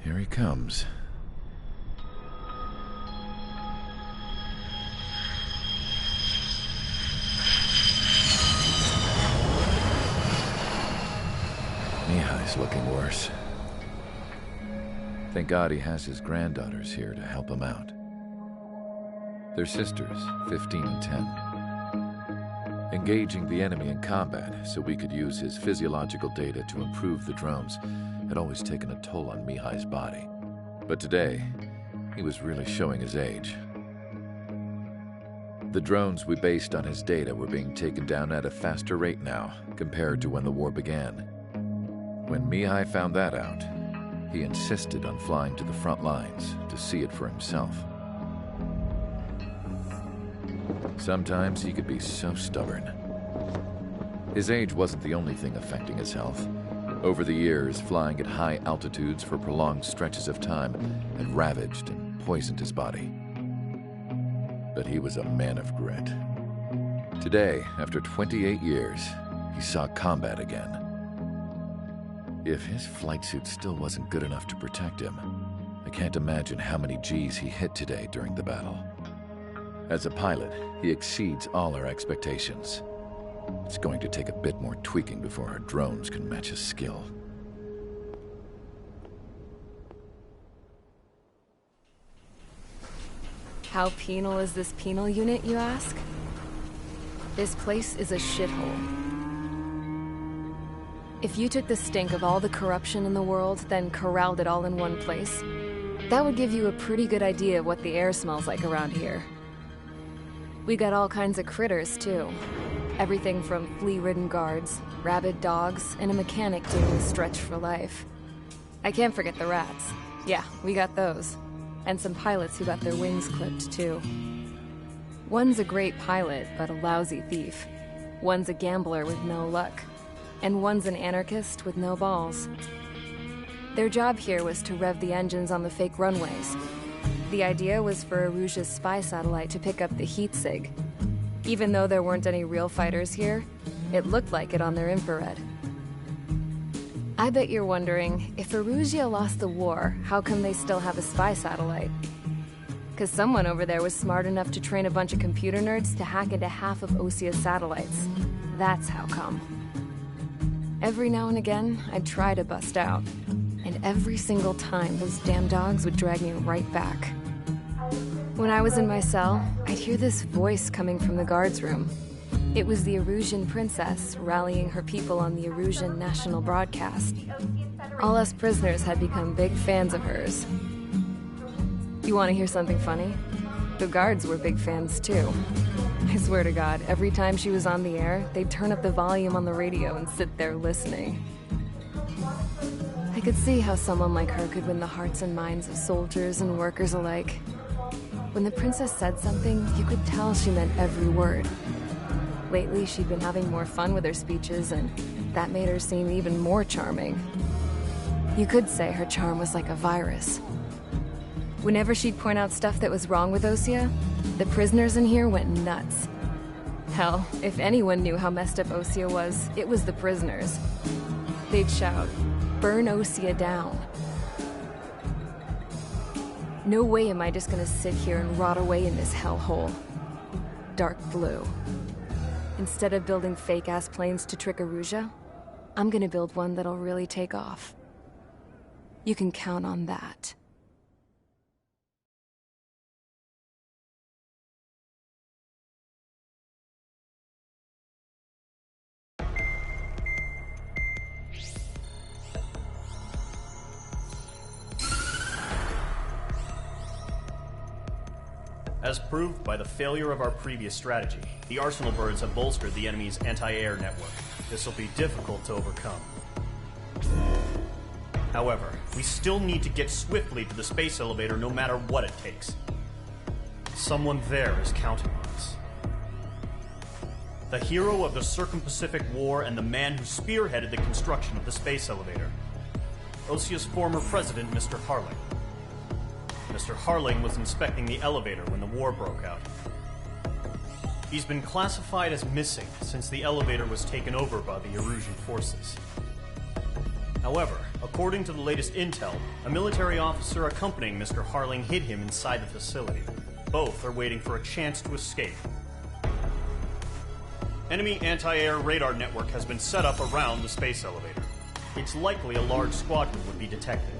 Here he comes. Mihai's looking worse. Thank God he has his granddaughters here to help him out. They're sisters, 15 and 10. Engaging the enemy in combat so we could use his physiological data to improve the drones had always taken a toll on Mihai's body. But today, he was really showing his age. The drones we based on his data were being taken down at a faster rate now compared to when the war began. When Mihai found that out, he insisted on flying to the front lines to see it for himself. Sometimes he could be so stubborn. His age wasn't the only thing affecting his health. Over the years, flying at high altitudes for prolonged stretches of time had ravaged and poisoned his body. But he was a man of grit. Today, after 28 years, he saw combat again. If his flight suit still wasn't good enough to protect him, I can't imagine how many Gs he hit today during the battle. As a pilot, he exceeds all our expectations. It's going to take a bit more tweaking before our drones can match his skill. How penal is this penal unit, you ask? This place is a shithole. If you took the stink of all the corruption in the world, then corralled it all in one place, that would give you a pretty good idea of what the air smells like around here. We got all kinds of critters, too. Everything from flea-ridden guards, rabid dogs, and a mechanic doing the stretch for life. I can't forget the rats. Yeah, we got those. And some pilots who got their wings clipped, too. One's a great pilot, but a lousy thief. One's a gambler with no luck. And one's an anarchist with no balls. Their job here was to rev the engines on the fake runways. The idea was for Erusia's spy satellite to pick up the heat sig. Even though there weren't any real fighters here, it looked like it on their infrared. I bet you're wondering, if Erusia lost the war, how come they still have a spy satellite? 'Cause someone over there was smart enough to train a bunch of computer nerds to hack into half of Osia's satellites. That's how come. Every now and again, I'd try to bust out. And every single time, those damn dogs would drag me right back. When I was in my cell, I'd hear this voice coming from the guards room. It was the Erusian princess rallying her people on the Erusian national broadcast. All us prisoners had become big fans of hers. You want to hear something funny? The guards were big fans too. I swear to God, every time she was on the air, they'd turn up the volume on the radio and sit there listening. I could see how someone like her could win the hearts and minds of soldiers and workers alike. When the princess said something, you could tell she meant every word. Lately, she'd been having more fun with her speeches, and that made her seem even more charming. You could say her charm was like a virus. Whenever she'd point out stuff that was wrong with Osia, the prisoners in here went nuts. Hell, if anyone knew how messed up Osia was, it was the prisoners. They'd shout, "Burn Osia down." No way am I just gonna sit here and rot away in this hellhole. Dark blue. Instead of building fake-ass planes to trick Erusia, I'm gonna build one that'll really take off. You can count on that. As proved by the failure of our previous strategy, the Arsenal birds have bolstered the enemy's anti-air network. This will be difficult to overcome. However, we still need to get swiftly to the space elevator no matter what it takes. Someone there is counting on us. The hero of the Circum-Pacific War and the man who spearheaded the construction of the space elevator. Osia's former president, Mr. Harling. Mr. Harling was inspecting the elevator when the war broke out. He's been classified as missing since the elevator was taken over by the Erusian forces. However, According to the latest intel, a military officer accompanying Mr. Harling hid him inside the facility. Both are waiting for a chance to escape. Enemy anti-air radar network has been set up around the space elevator. It's likely a large squadron would be detected.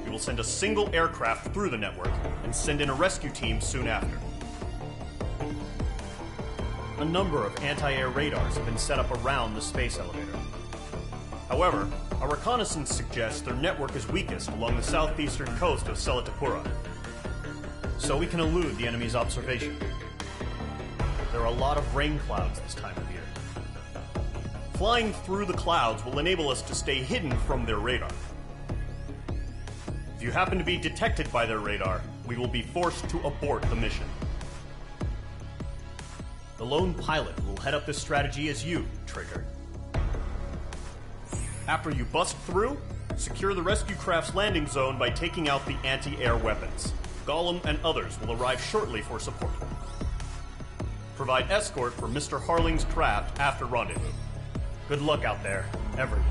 We will send a single aircraft through the network and send in a rescue team soon after. A number of anti-air radars have been set up around the space elevator. However, our reconnaissance suggests their network is weakest along the southeastern coast of Selatapura, so we can elude the enemy's observation. There are a lot of rain clouds this time of year. Flying through the clouds will enable us to stay hidden from their radar. If you happen to be detected by their radar, we will be forced to abort the mission. The lone pilot who will head up this strategy is you, Trigger. After you bust through, secure the rescue craft's landing zone by taking out the anti-air weapons. Gollum and others will arrive shortly for support. Provide escort for Mr. Harling's craft after rendezvous. Good luck out there, everyone.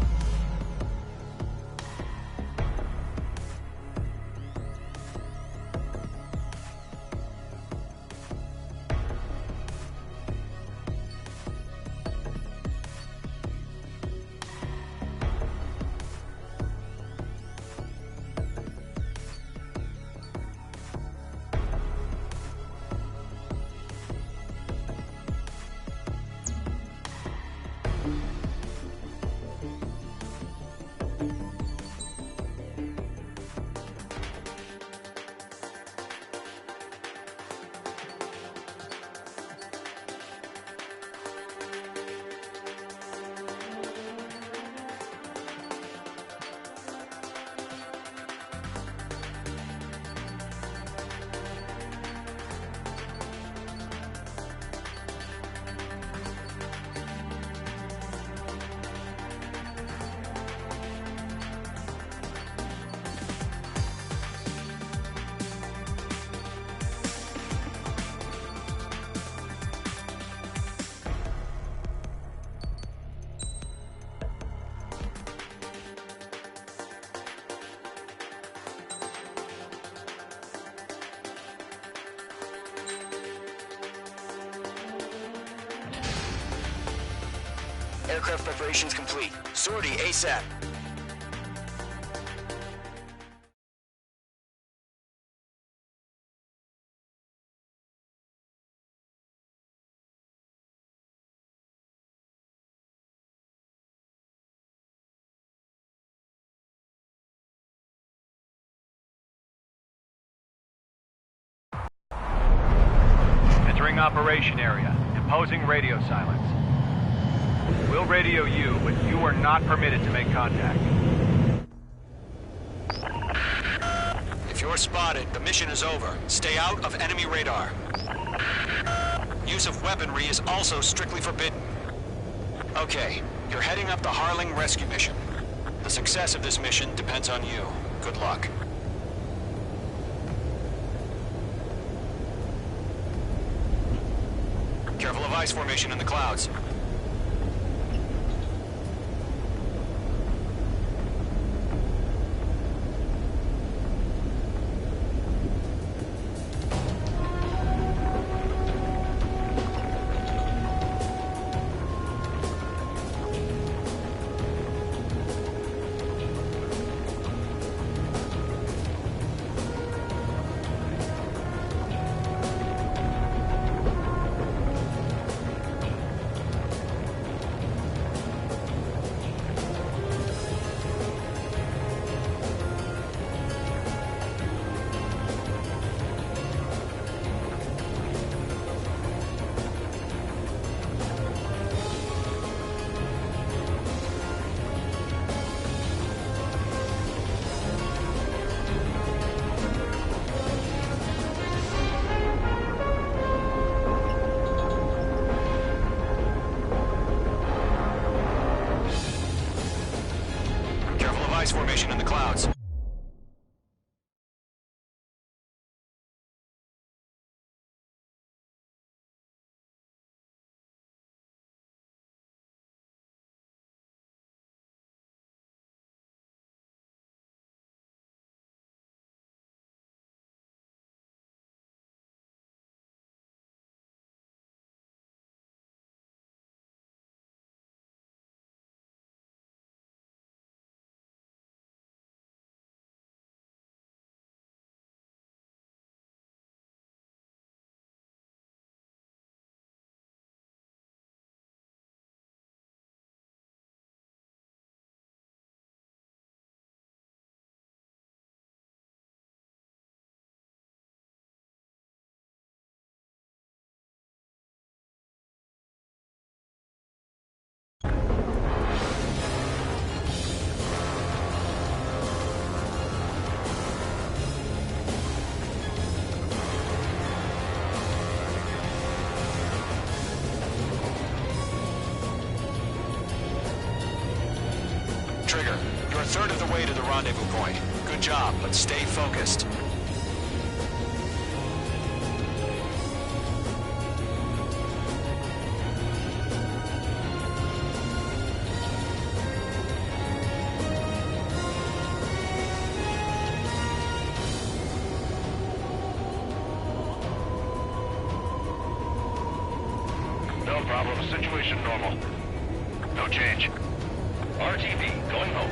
Aircraft preparations complete. Sortie ASAP. Entering operation area. Imposing radio silence. We'll radio you, but you are not permitted to make contact. If you're spotted, the mission is over. Stay out of enemy radar. Use of weaponry is also strictly forbidden. Okay, you're heading up the Harling rescue mission. The success of this mission depends on you. Good luck. Careful of ice formation in the clouds. Ice formation in the clouds. Trigger, you're a third of the way to the rendezvous point. Good job, but stay focused. No problem. Situation normal. No change. RTV, going home.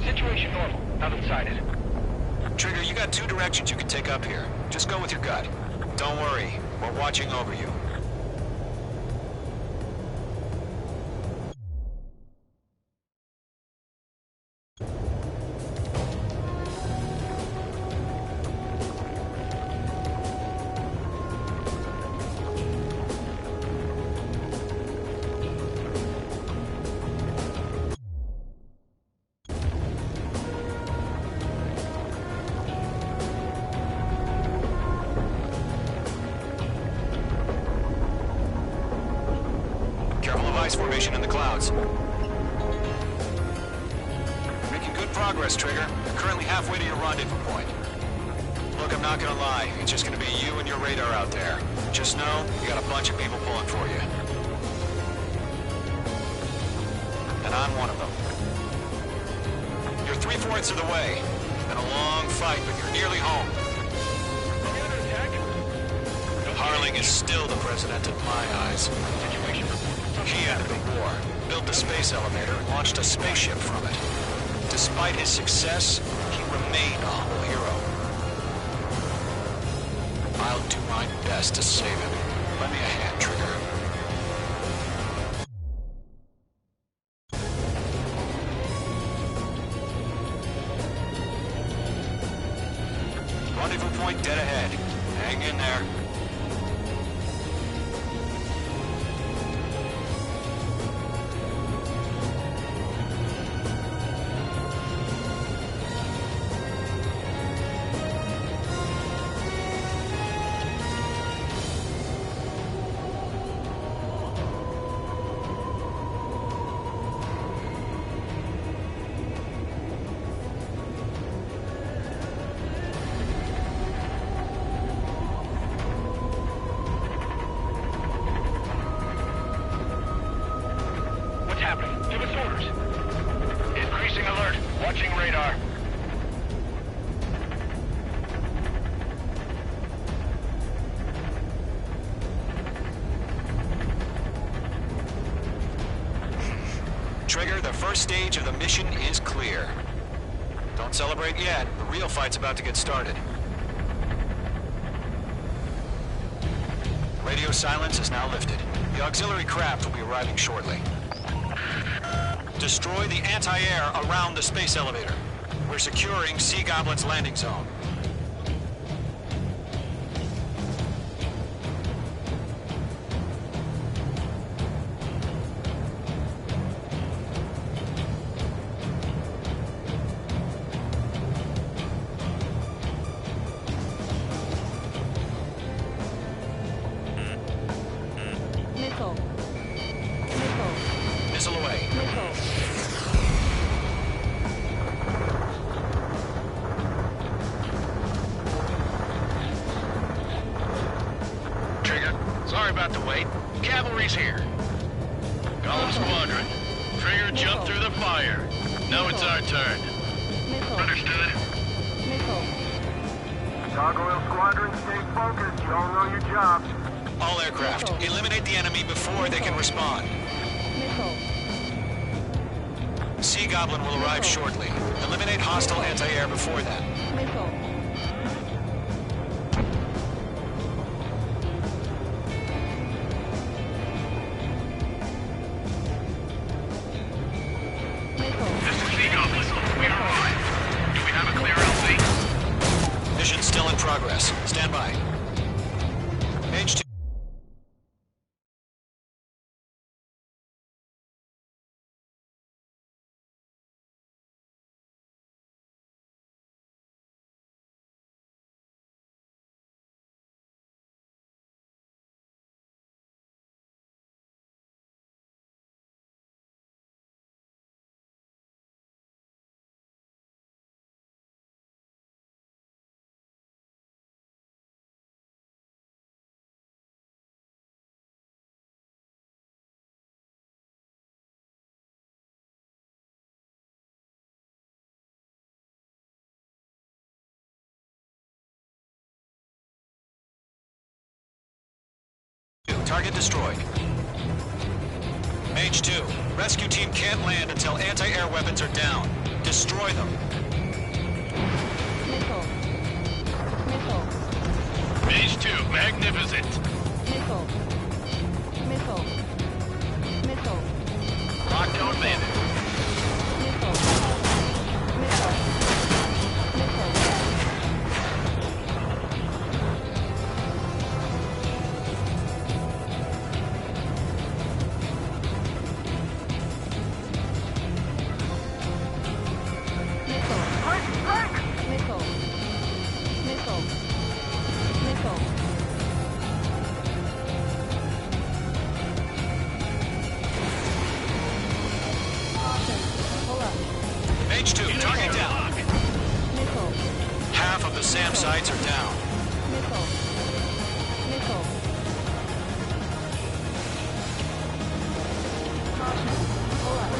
Situation normal. Nothing sighted. Trigger, you got 2 directions you can take up here. Just go with your gut. Don't worry, we're watching over you. Formation in the clouds. Making good progress, Trigger. You're currently halfway to your rendezvous point. Look, I'm not gonna lie. It's just gonna be you and your radar out there. Just know, you got a bunch of people pulling for you. And I'm one of them. You're 3/4 of the way. Been a long fight, but you're nearly home. Harling is still the president in my eyes. He ended the war, built the space elevator, and launched a spaceship from it. Despite his success, he remained a humble hero. I'll do my best to save him. Lend me a hand, Trigger. Rendezvous point dead ahead. Hang in there. Give us orders. Increasing alert. Watching radar. Trigger, the first stage of the mission is clear. Don't celebrate yet. The real fight's about to get started. Radio silence is now lifted. The auxiliary craft will be arriving shortly. Destroy the anti-air around the space elevator. We're securing Sea Goblin's landing zone. Missile away. Trigger, sorry about the wait. Cavalry's here. Golem Squadron. Trigger, Sure jumped through the fire. Now it's our turn. Missile. Understood. Missile. Gargoyle Squadron, stay focused. You all know your jobs. All aircraft, eliminate the enemy before they can respond. Missile. Sea Goblin will arrive shortly. Eliminate hostile anti-air before that. Missile. This is Sea Goblin. We are on. Do we have a clear LZ? Mission still in progress. Stand by. Mage 2. Target destroyed. Mage 2, rescue team can't land until anti-air weapons are down. Destroy them. Missile. Missile. Mage 2, magnificent. Missile. Missile. Missile. Lockdown bandit. Missile. Missile. Missile. Missile. Missile. Missile. Caution. Pull up. Mage 2, target down. Missile. Half of the SAM sites are down. Missile. Missile. Caution. Pull up.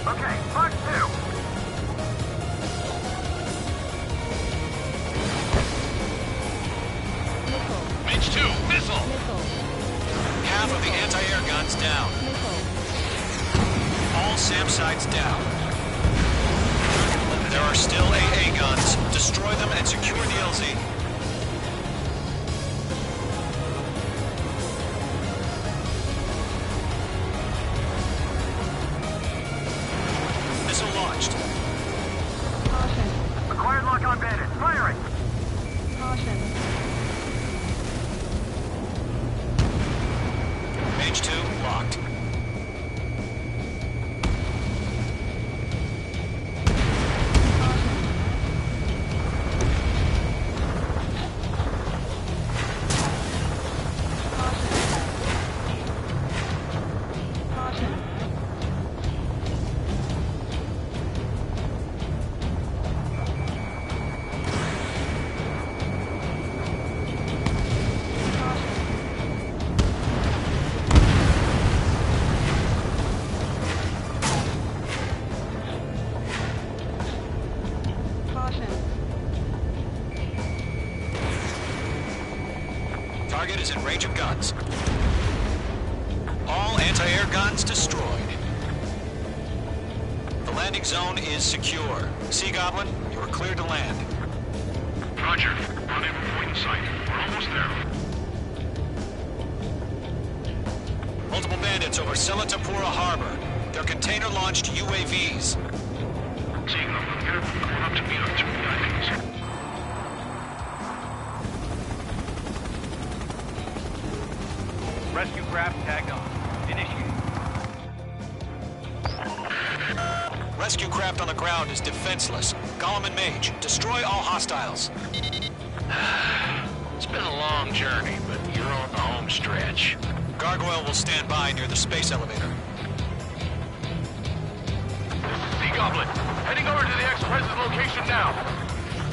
Okay, Mark 2. Missile. Mage 2, missile. Missile. Half of the anti-air guns down. Missile. All SAM sites down. There are still AA guns. Destroy them and secure the LZ. Missile launched. Caution. Acquired lock on bandit. Firing. Caution. Mage 2, locked. Caution. Caution. Target is in range of guns. All anti-air guns destroyed. The landing zone is secure. Sea Goblin, you are cleared to land. Roger. Rendezvous point in sight. We're almost there. Multiple bandits over Selatapura Harbor. They're container-launched UAVs. Seeing them. Get up. Going up to meet our two VIPs. Rescue craft tagged on. Initiate. Rescue craft on the ground is defenseless. Gollum and Mage, destroy all hostiles. It's been a long journey, but you're on the home stretch. Gargoyle will stand by near the space elevator. Sea Goblin, heading over to the Express's location now.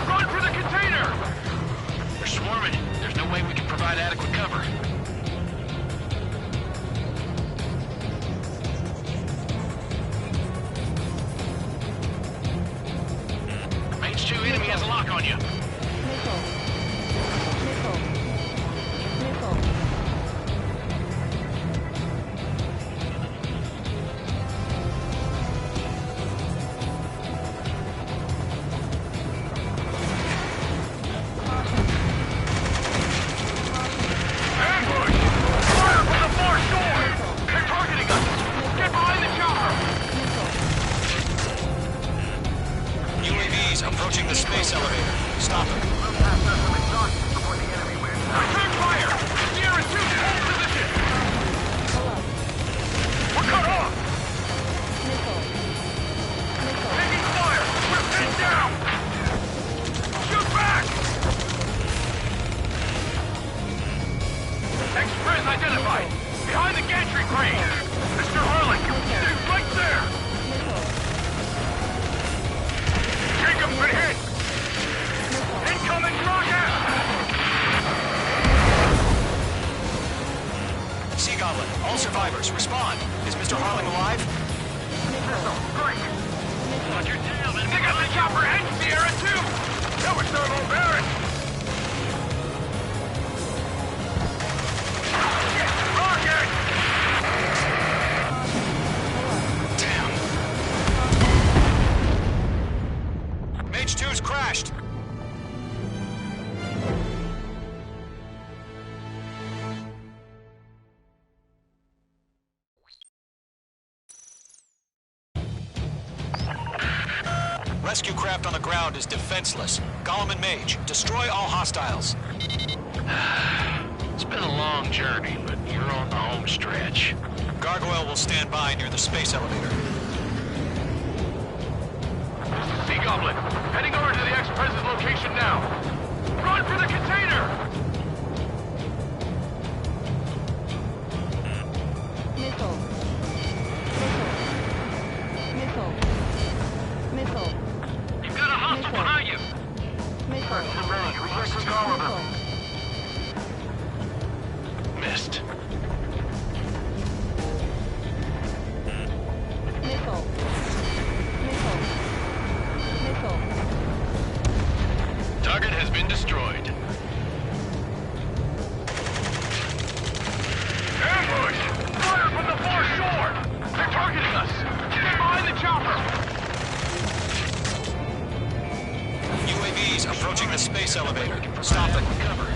Run for the container! They're swarming. There's no way we can provide adequate cover. H2 enemy has a lock on you. Missile. Missile. Missile. Ambush! Fire from the far shore! They're targeting us! Get behind the chopper! UAVs approaching the space elevator. Stop them. Return fire! Sierra 2, hold position! We're cut off! Missile. Missile. Taking fire! We're pinned down! Shoot back! Express identified! Behind the gantry crane! Mr. Harlan, stay right there! Jacob's been hit! Incoming rocket! Sea Goblin, all survivors, respond. Is Mr. Harling alive? Watch your tail, then they got the chopper and Sierra 2! That was thermal barracks! Shit! Rocket! Damn. Mage 2's crashed. Rescue craft on the ground is defenseless. Gollum and Mage, destroy all hostiles. It's been a long journey, but you're on the home stretch. Gargoyle will stand by near the space elevator. Sea Goblin, heading over to the Express's location now. Run for the container! Missile. Missile. Missile. Missile. You've got a hostile behind you! Missile. Missed. Missile. Missile. Missile. Target has been destroyed. Ambush! Fire from the far shore! They're targeting us! Get behind the chopper! UAVs approaching the space elevator. Stop it. Cover.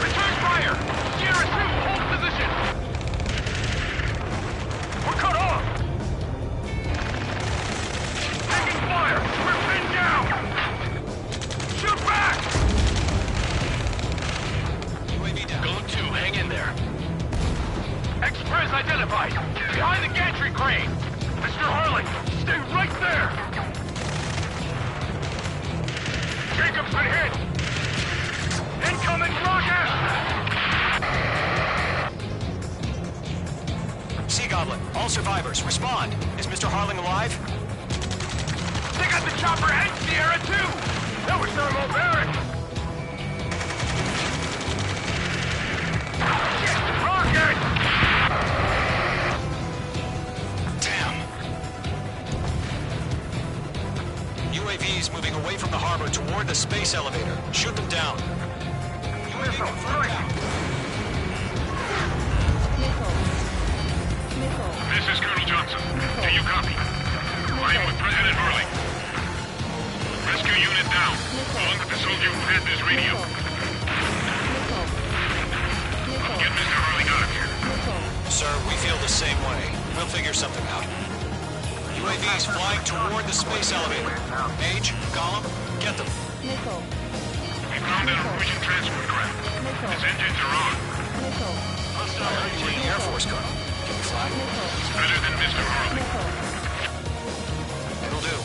Return fire! Sierra 2, hold position! We're cut off! Taking fire! We're pinned down! Shoot back! UAV down. Go 2, hang in there. Express identified! Behind the gantry crane! Mr. Harling, stay right there! Jacob's been hit! Incoming rocket! Sea Goblin, all survivors, respond. Is Mr. Harling alive? They got the chopper and Sierra 2! That was thermal barracks! Shit! Rocket! Damn. UAVs moving away from the harbor toward the space elevator. Shoot them down. UAV confirmed down. Missile. Missile. This is Colonel Johnson. Do you copy? I am with President Harling. Rescue unit down, along with the soldier who had this radio. Missile. Missile. Get Mr. Harling out of here. Missile. Sir, we feel the same way. We'll figure something out. UAVs flying toward the space elevator. Mage, Gollum, get them. Missile. We found a Norwegian transport craft. Its engines are on. Missile. We're in the Air Force, Colonel. Can we fly? It's better than Mr. Harling. Missile. It'll do.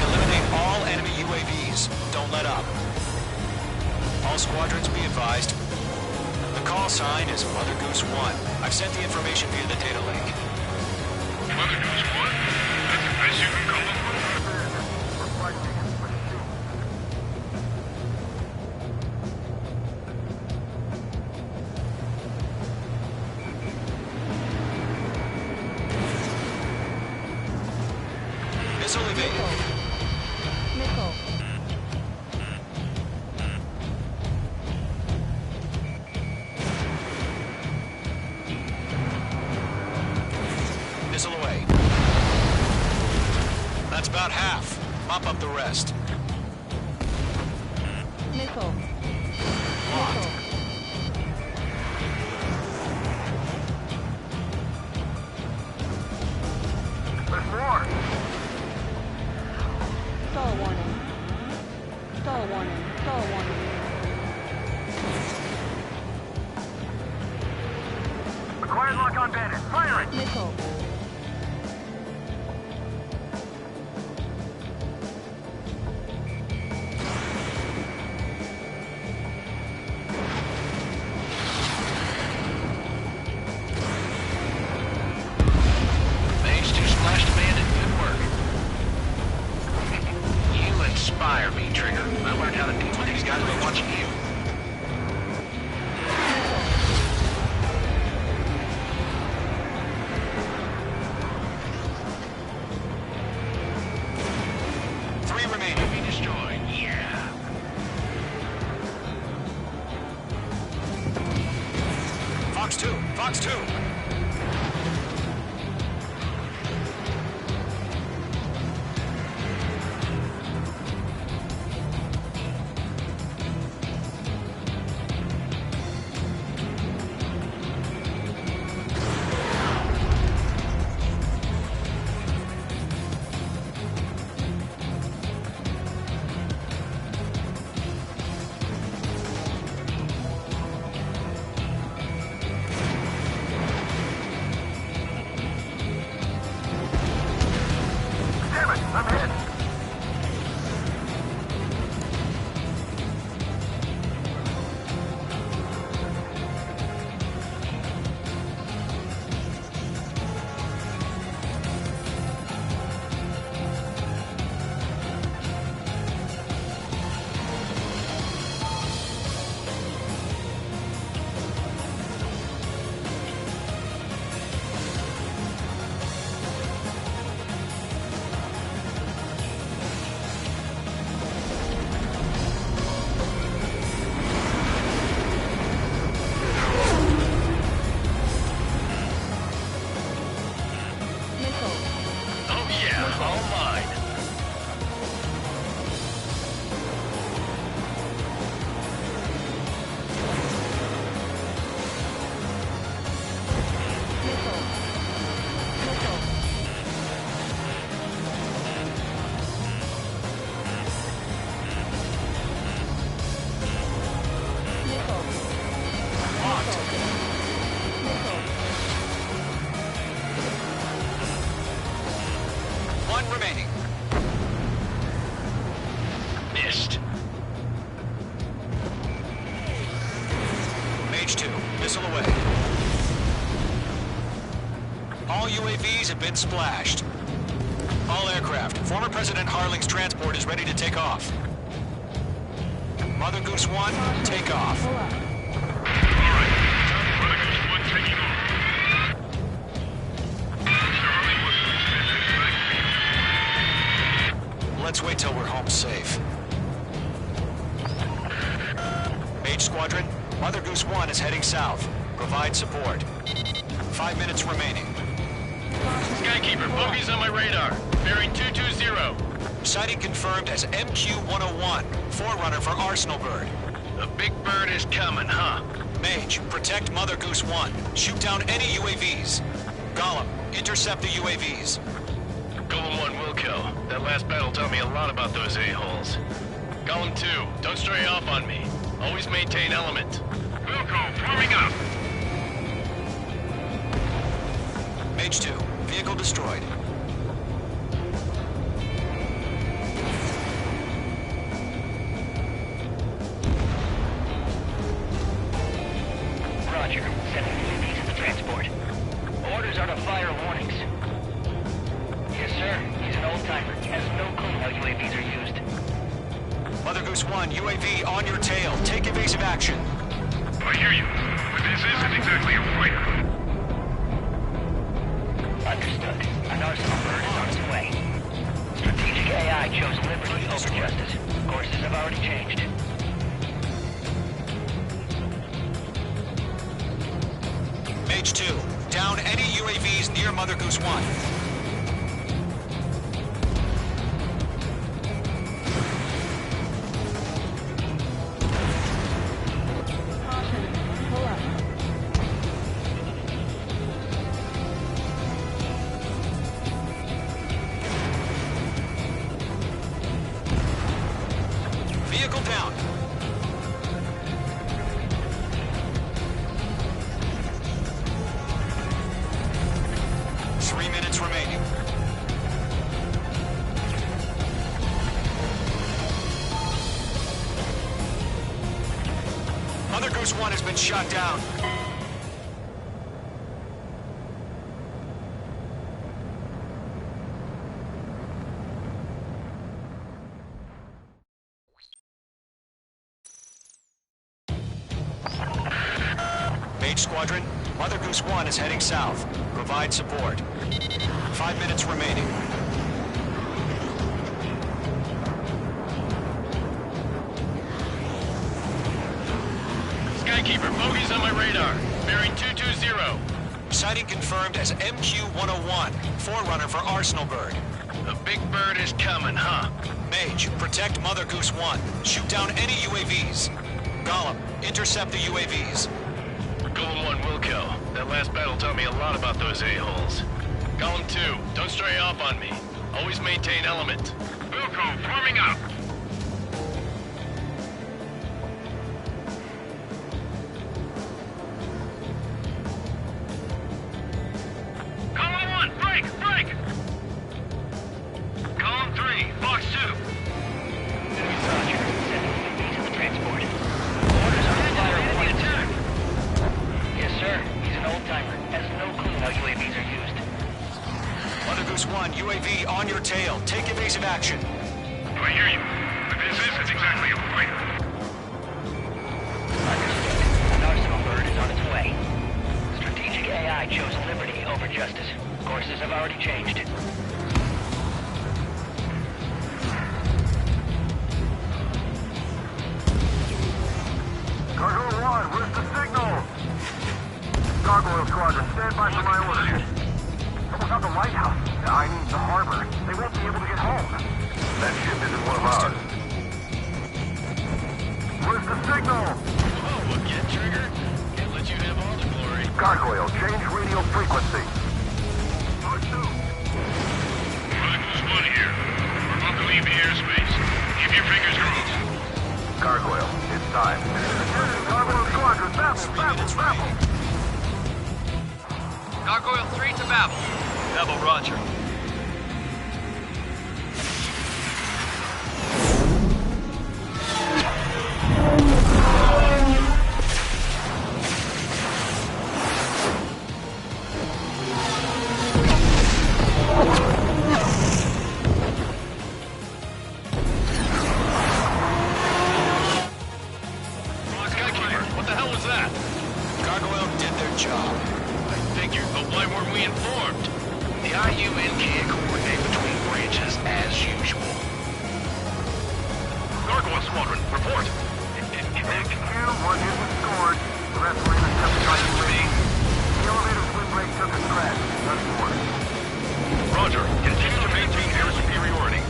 Eliminate all enemy UAVs. Don't let up. All squadrons be advised. The call sign is Mother Goose 1. I've sent the information via the data link. Mother Goose 1? That's the best you can come up with? Requesting machine. Missile evaded. Missile. Missile away. That's about half. Mop up the rest. Missile. Locked. Missile. There's more. Stall warning. Stall warning. Stall warning. Acquired lock on bandit. Fire it. Missile. Mage 2 splashed a bandit. Good work. You inspire me, Trigger. I learned how to deal with these guys by watching you. Three remaining. Be destroyed. Yeah. Fox 2. Fox 2. Damn it, I'm hit. Missile. Oh yeah, all mine. Missile. Missile. Missile. Missile. One remaining. Missed. Mage 2, missile away. All UAVs have been splashed. All aircraft. Former President Harling's transport is ready to take off. Mother Goose 1, take off. Pull up. Alright. Mother Goose 1 taking off. Mr. Harling was back. Let's wait till we're home safe. Mage Squadron, Mother Goose 1 is heading south. Provide support. 5 minutes remaining. Skykeeper, bogeys on my radar. Bearing 220. Sighting confirmed as MQ-101, forerunner for Arsenal Bird. The big bird is coming, huh? Mage, protect Mother Goose 1. Shoot down any UAVs. Gollum, intercept the UAVs. Golem 1 will kill. That last battle taught me a lot about those a-holes. Golem 2, don't stray off on me. Always maintain element. Wilco, forming up. Mage 2, vehicle destroyed. 1, UAV on your tail. Take evasive action. I hear you, but this isn't exactly a fighter. Understood. An arsenal bird is on its way. Strategic AI chose liberty over justice. Courses have already changed. Mage 2, down any UAVs near Mother Goose 1. Caution. Pull up. Vehicle down. Remaining. Mother Goose 1 has been shot down. Mage Squadron, Mother Goose 1 is heading south. Provide support. 5 minutes remaining. Skykeeper, bogeys on my radar. Bearing 220. Sighting confirmed as MQ-101, forerunner for Arsenal Bird. The big bird is coming, huh? Mage, protect Mother Goose 1. Shoot down any UAVs. Gollum, intercept the UAVs. Golem 1 will kill. That last battle taught me a lot about those a-holes. Golem 2, don't stray off on me. Always maintain element. Wilco, forming up. Golem 1, break! Golem 3, Fox 2. Roger. Sending UAVs to the transport. Orders on the fire of 1 attack. Yes, sir. He's an old-timer. Has no clue how UAVs are used. Mother Goose 1, UAV on your tail. Take evasive action. I hear you, but this isn't exactly a fighter. Understood. An arsenal bird is on its way. Strategic AI chose liberty over justice. Courses have already changed. Gargoyle 1, where's the signal? Gargoyle Squadron, stand by for my orders. Someone's on the lighthouse. I mean, the harbor. They won't be able to get home. That ship isn't one of ours. Where's the signal? Whoa, again, Trigger? Can't let you have all the glory. Gargoyle, change radio frequency. Mother Goose 1 here. We're about to leave the airspace. Keep your fingers crossed. Gargoyle, it's time. Gargoyle Squadron, babble! Gargoyle 3 to Babel. Babel, roger. Skykeeper, what the hell was that? Gargoyle did their job. I figured, but why weren't we informed? The IUN can't coordinate between branches as usual. Gargoyle Squadron, report. HQ, 1 hit was scored. The rest were intercepted by UAV. The elevator's wind break took a crash. Nothing more. Roger. Continue to maintain air superiority.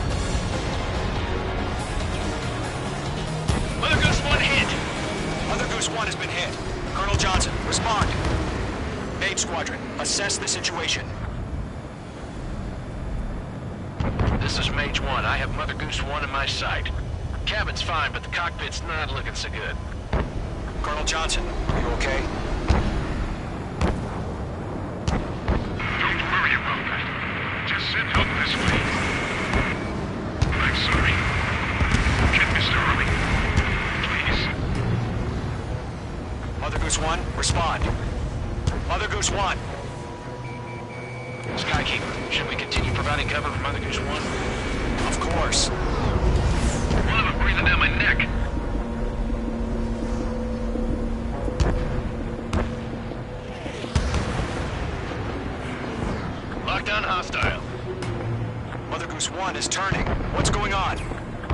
Mother Goose 1 hit. Mother Goose 1 has been hit. Colonel Johnson, respond. Mage Squadron, assess the situation. This is Mage 1. I have Mother Goose 1 in my sight. Cabin's fine, but the cockpit's not looking so good. Colonel Johnson, are you okay? Don't worry about that. Just send help this way. I'm sorry. Get Mr. Hurley. Please. Mother Goose 1, respond. Mother Goose 1. Skykeeper, should we continue providing cover for Mother Goose 1? Of course. One of them breathing down my neck. Lockdown hostile. Mother Goose 1 is turning. What's going on?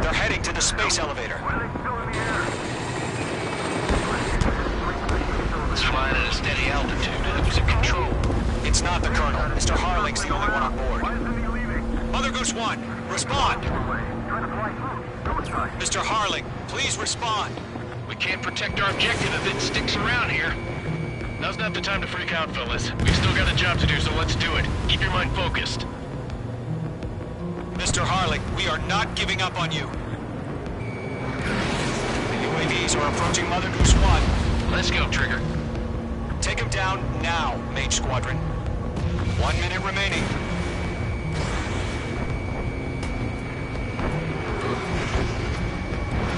They're heading to the space elevator. Why are they still in the air? It's flying at a steady altitude. Who's in control? It's not the Colonel. Mr. Harling's the only one on Why board. isn't he leaving? Mother Goose 1, respond! Trying to fly through. Suicide. Mr. Harling, please respond. We can't protect our objective if it sticks around here. Now's not the time to freak out, fellas. We've still got a job to do, so let's do it. Keep your mind focused. Mr. Harling, we are not giving up on you. The UAVs are approaching Mother Goose 1. Let's go, Trigger. Take him down now, Mage Squadron. 1 minute remaining.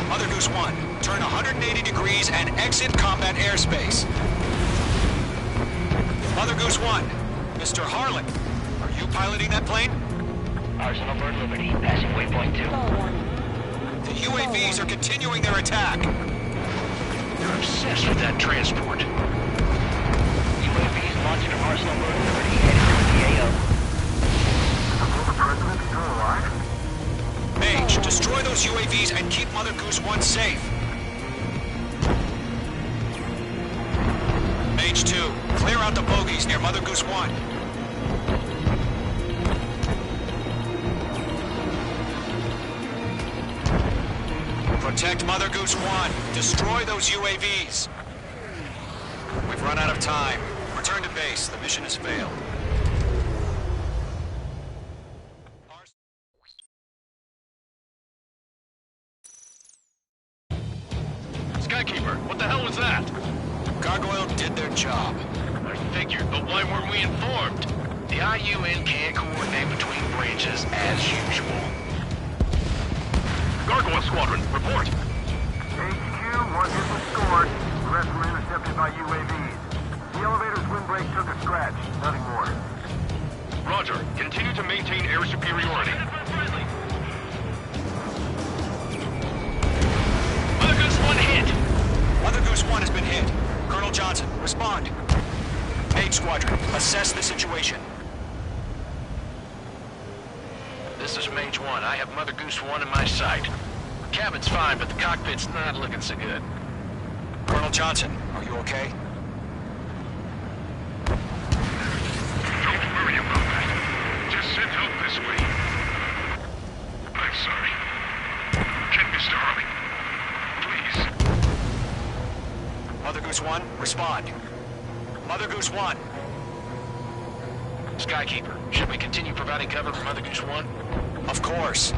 Mother Goose 1, turn 180 degrees and exit combat airspace. Mother Goose 1, Mr. Harling, are you piloting that plane? Arsenal Bird Liberty, passing waypoint 2. Stall warning. The UAVs are continuing their attack. You're obsessed with that transport. UAVs launched from Arsenal Bird Liberty, heading toward the AO. Will the president still alive? Mage, destroy those UAVs and keep Mother Goose 1 safe. Mage 2, clear out the bogies near Mother Goose 1. Protect Mother Goose 1. Destroy those UAVs. We've run out of time. Return to base. The mission has failed. Skykeeper, what the hell was that? Gargoyle did their job. I figured, but why weren't we informed? The IUN can't coordinate between branches as usual. Gargoyle Squadron, report. HQ, 1 hit restored. The rest were intercepted by UAVs. The elevator's windbreak took a scratch. Nothing more. Roger. Continue to maintain air superiority. Mother Goose 1 hit! Mother Goose 1 has been hit. Colonel Johnson, respond. Mage Squadron, assess the situation. This is Mage 1. I have Mother Goose 1 in my sight. Cabin's fine, but the cockpit's not looking so good. Colonel Johnson, are you okay? Don't worry about that. Just send help this way. I'm sorry. Get Mr. Harling. Please. Mother Goose 1, respond. Mother Goose 1. Skykeeper, should we continue providing cover for Mother Goose 1? Of course.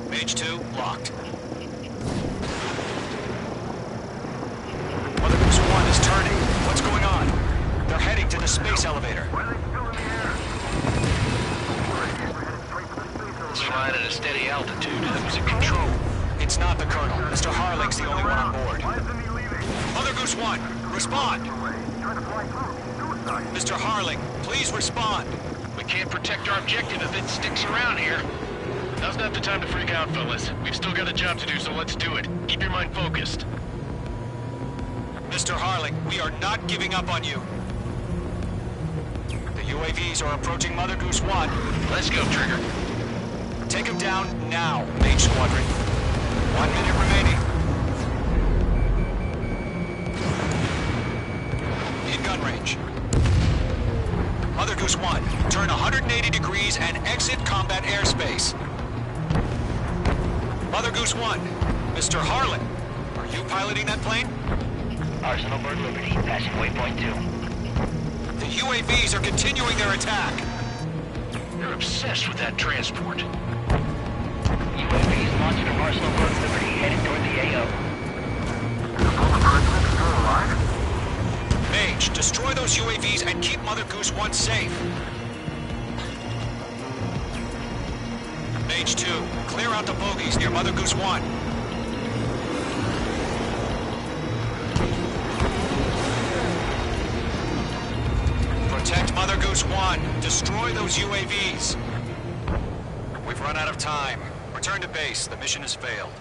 Mage 2, locked. Mother Goose 1 is turning. What's going on? They're heading to the space elevator. Why are they still in the air? We're headed straight for the space elevator. It's flying at a steady altitude. Who's in control? It's not the Colonel. Mr. Harling's the only one on board. Why isn't he leaving? Mother Goose 1, respond. Trying to fly through. Suicide. Mr. Harling, please respond. We can't protect our objective if it sticks around here. Now's not the time to freak out, fellas. We've still got a job to do, so let's do it. Keep your mind focused. Mr. Harling, we are not giving up on you. The UAVs are approaching Mother Goose 1. Let's go, Trigger. Take him down now, Mage Squadron. 1 minute remaining. In gun range. Mother Goose 1, turn 180 degrees and exit combat airspace. Mother Goose 1, Mr. Harling, are you piloting that plane? Arsenal Bird Liberty, passing waypoint 2. The UAVs are continuing their attack. You're obsessed with that transport. UAVs launched from Arsenal Bird Liberty, headed toward the AO. Is the former president still alive? Mage, destroy those UAVs and keep Mother Goose 1 safe. Mage 2, clear out the bogies near Mother Goose 1. Protect Mother Goose 1. Destroy those UAVs. We've run out of time. Return to base. The mission has failed.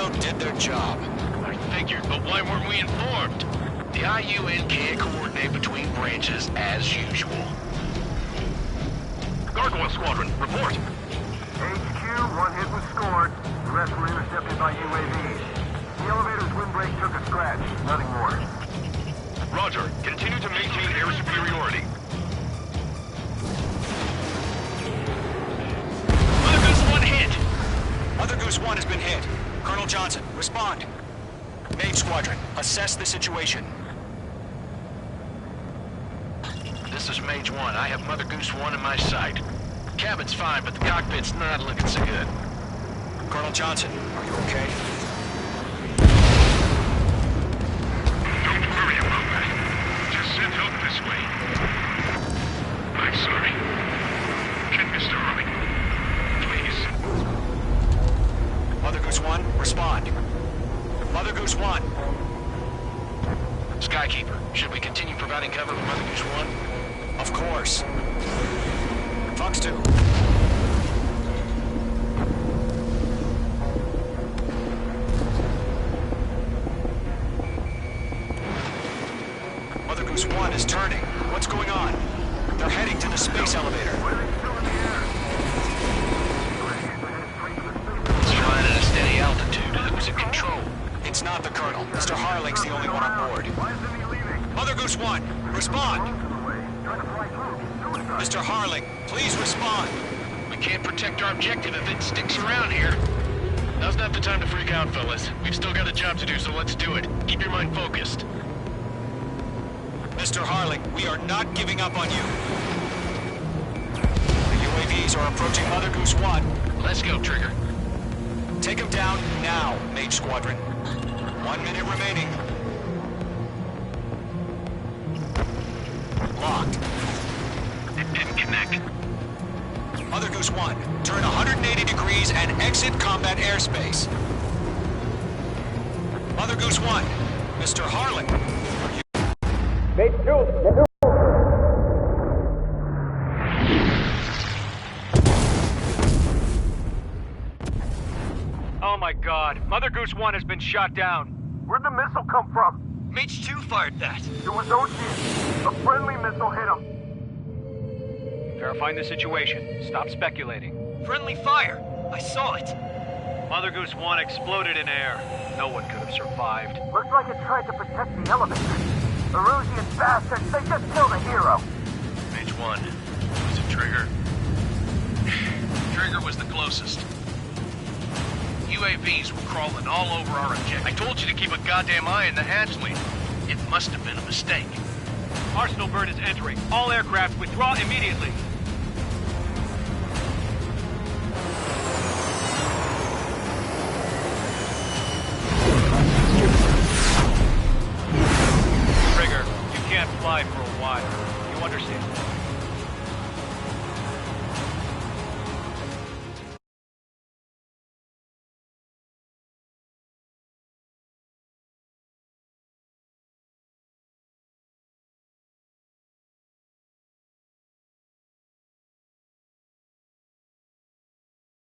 Intel did their job. I figured, but why weren't we informed? The IUN can't coordinate between branches as usual. Gargoyle Squadron, report. HQ, one hit was scored. The rest were intercepted by UAVs. The elevator's windbreak took a scratch. Nothing more. Roger. Continue to maintain air superiority. Mother Goose 1 hit! Mother Goose 1 has been hit. Colonel Johnson, respond. Mage Squadron, assess the situation. This is Mage 1. I have Mother Goose 1 in my sight. Cabin's fine, but the cockpit's not looking so good. Colonel Johnson, are you okay? Don't worry about that. Just send help this way. I'm sorry. Get Mr. Harling. Please. Mother Goose 1, respond. Mother Goose 1. Skykeeper, should we continue providing cover for Mother Goose 1? Of course. Fox 2. Mother Goose 1 is turning. What's going on? They're heading to the space elevator. It's flying at a steady altitude. Who's in control? It's not the Colonel. Mr. Harling's the only one on board. Mother Goose 1, respond! Mr. Harling, please respond! We can't protect our objective if it sticks around here. Now's not the time to freak out, fellas. We've still got a job to do, so let's do it. Keep your mind focused. Mr. Harling, we are not giving up on you. The UAVs are approaching Mother Goose 1. Let's go, Trigger. Take them down now, Mage Squadron. 1 minute remaining. Locked. It didn't connect. Mother Goose 1, turn 180 degrees and exit combat airspace. Mother Goose 1, Mr. Harling. Oh my god, Mother Goose 1 has been shot down. Where'd the missile come from? Mage 2 fired that. It was Ocean. A friendly missile hit him. Verifying the situation. Stop speculating. Friendly fire. I saw it. Mother Goose 1 exploded in air. No one could have survived. Looks like it tried to protect the elevator. The Erusian bastards, they just killed a hero. Mage 1. Was it Trigger? Trigger was the closest. UAVs were crawling all over our objective. I told you to keep a goddamn eye in the hatchling. It must have been a mistake. Arsenal bird is entering. All aircraft withdraw immediately. Trigger, you can't fly for a while. You understand?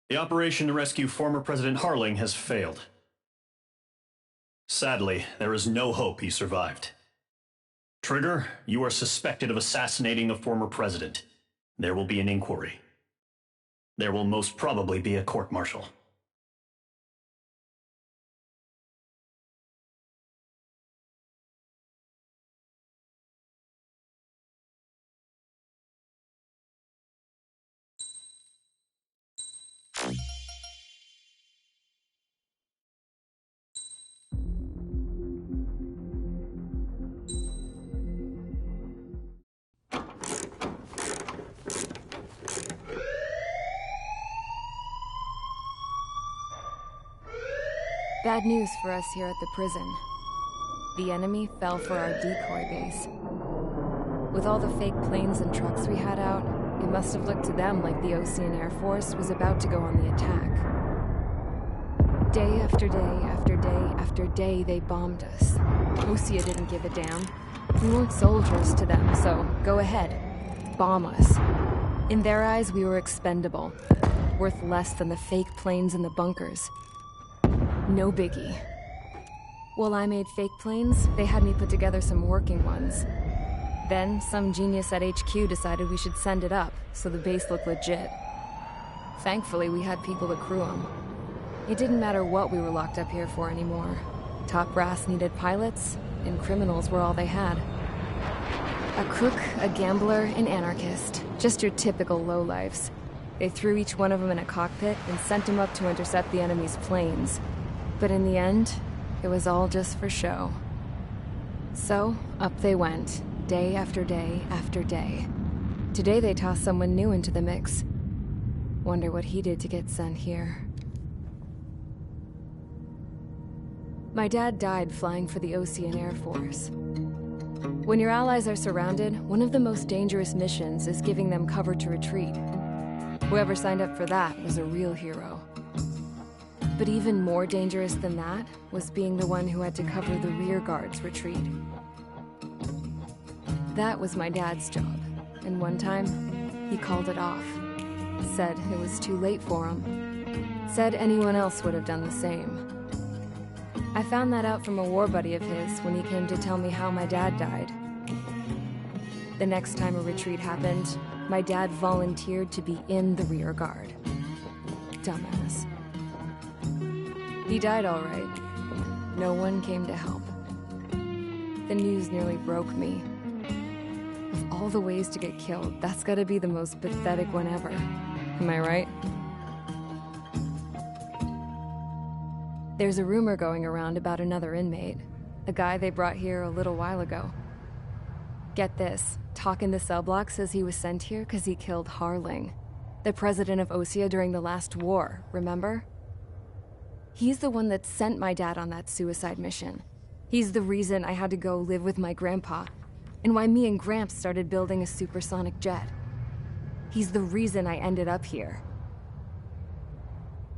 The operation to rescue former President Harling has failed. Sadly, there is no hope he survived. Trigger, you are suspected of assassinating a former president. There will be an inquiry. There will most probably be a court-martial. Bad news for us here at the prison. The enemy fell for our decoy base. With all the fake planes and trucks we had out, it must have looked to them like the Ocean Air Force was about to go on the attack. Day after day after day after day, they bombed us. Osea didn't give a damn. We weren't soldiers to them, so go ahead. Bomb us. In their eyes, we were expendable. Worth less than the fake planes in the bunkers. No biggie. While I made fake planes, they had me put together some working ones. Then, some genius at HQ decided we should send it up, so the base looked legit. Thankfully, we had people to crew them. It didn't matter what we were locked up here for anymore. Top brass needed pilots, and criminals were all they had. A crook, a gambler, an anarchist. Just your typical lowlifes. They threw each one of them in a cockpit and sent them up to intercept the enemy's planes. But in the end, it was all just for show. So, up they went, day after day after day. Today they tossed someone new into the mix. Wonder what he did to get sent here. My dad died flying for the Osean Air Force. When your allies are surrounded, one of the most dangerous missions is giving them cover to retreat. Whoever signed up for that was a real hero. But even more dangerous than that was being the one who had to cover the rear guard's retreat. That was my dad's job, and one time, he called it off. Said it was too late for him. Said anyone else would have done the same. I found that out from a war buddy of his when he came to tell me how my dad died. The next time a retreat happened, my dad volunteered to be in the rear guard. Dumbass. He died all right. No one came to help. The news nearly broke me. Of all the ways to get killed, that's gotta be the most pathetic one ever. Am I right? There's a rumor going around about another inmate. A guy they brought here a little while ago. Get this, Talk in the cell block says he was sent here because he killed Harling, the president of Osea during the last war, remember? He's the one that sent my dad on that suicide mission. He's the reason I had to go live with my grandpa, and why me and Gramps started building a supersonic jet. He's the reason I ended up here.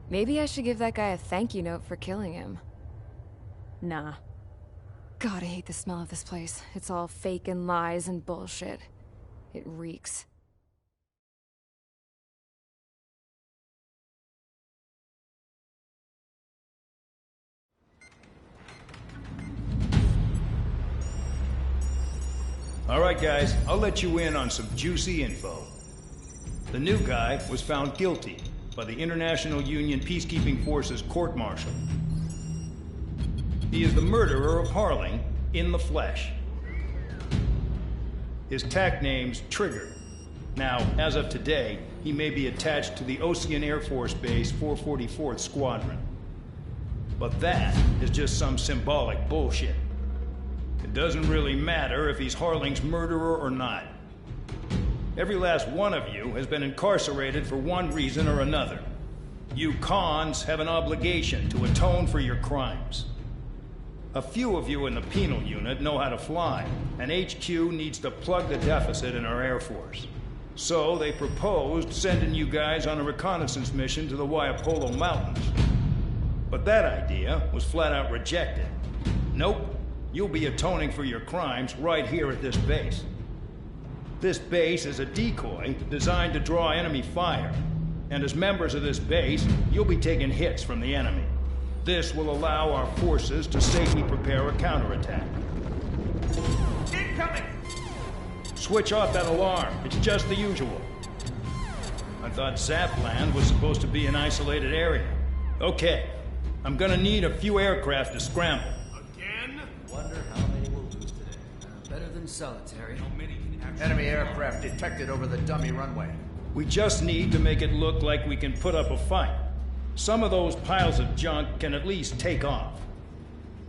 Maybe I should give that guy a thank you note for killing him. Nah. God, I hate the smell of this place. It's all fake and lies and bullshit. It reeks. All right, guys, I'll let you in on some juicy info. The new guy was found guilty by the International Union Peacekeeping Forces court-martial. He is the murderer of Harling in the flesh. His TAC name's Trigger. Now, as of today, he may be attached to the Osean Air Force Base 444th Squadron. But that is just some symbolic bullshit. It doesn't really matter if he's Harling's murderer or not. Every last one of you has been incarcerated for one reason or another. You cons have an obligation to atone for your crimes. A few of you in the penal unit know how to fly, and HQ needs to plug the deficit in our Air Force. So they proposed sending you guys on a reconnaissance mission to the Waiapolo Mountains. But that idea was flat out rejected. Nope, you'll be atoning for your crimes right here at this base. This base is a decoy designed to draw enemy fire, and as members of this base, you'll be taking hits from the enemy. This will allow our forces to safely prepare a counterattack. Incoming! Switch off that alarm. It's just the usual. I thought Zapland was supposed to be an isolated area. Okay, I'm gonna need a few aircraft to scramble. Again? Wonder how many we'll lose today. Better than solitary. Enemy aircraft detected over the dummy runway. We just need to make it look like we can put up a fight. Some of those piles of junk can at least take off.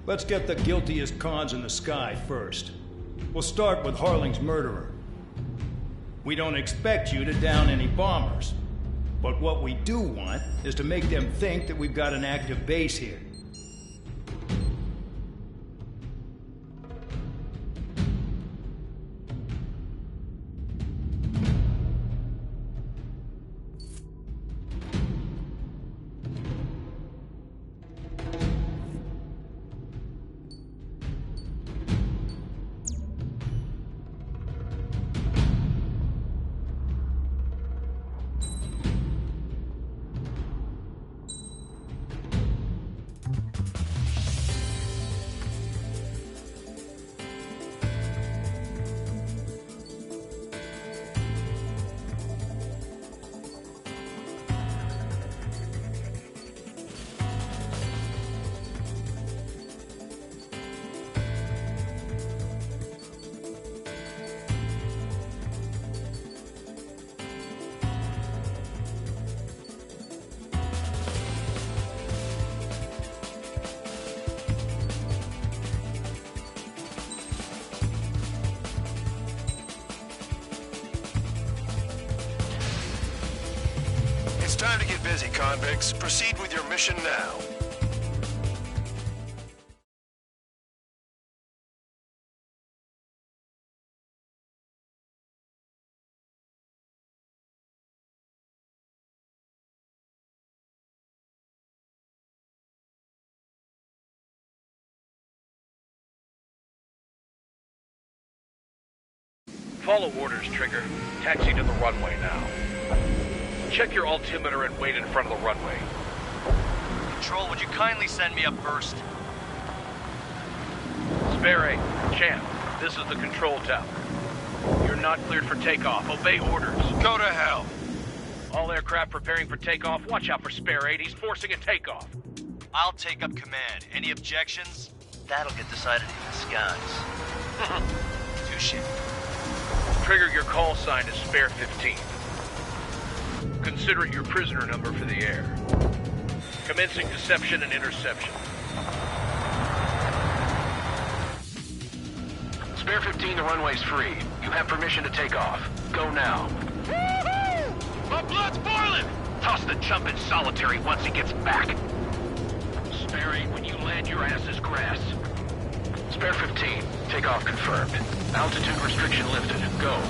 Let's get the guiltiest cons in the sky first. We'll start with Harling's murderer. We don't expect you to down any bombers. But what we do want is to make them think that we've got an active base here. time to get busy, convicts. Proceed with your mission now. Follow orders, Trigger. Taxi to the runway now. Check your altimeter and wait in front of the runway. Control, would you kindly send me up first? Spare 8, Champ, this is the control tower. You're not cleared for takeoff. Obey orders. Go to hell. All aircraft preparing for takeoff. Watch out for Spare 8. He's forcing a takeoff. I'll take up command. Any objections? That'll get decided in the skies. Touche. Trigger, your call sign is Spare 15. Consider it your prisoner number for the air. Commencing deception and interception. Spare 15, the runway's free. You have permission to take off. Go now. Woohoo! My blood's boiling! Toss the chump in solitary once he gets back. Spare 8, when you land, your ass is grass. Spare 15, takeoff confirmed. Altitude restriction lifted. Go.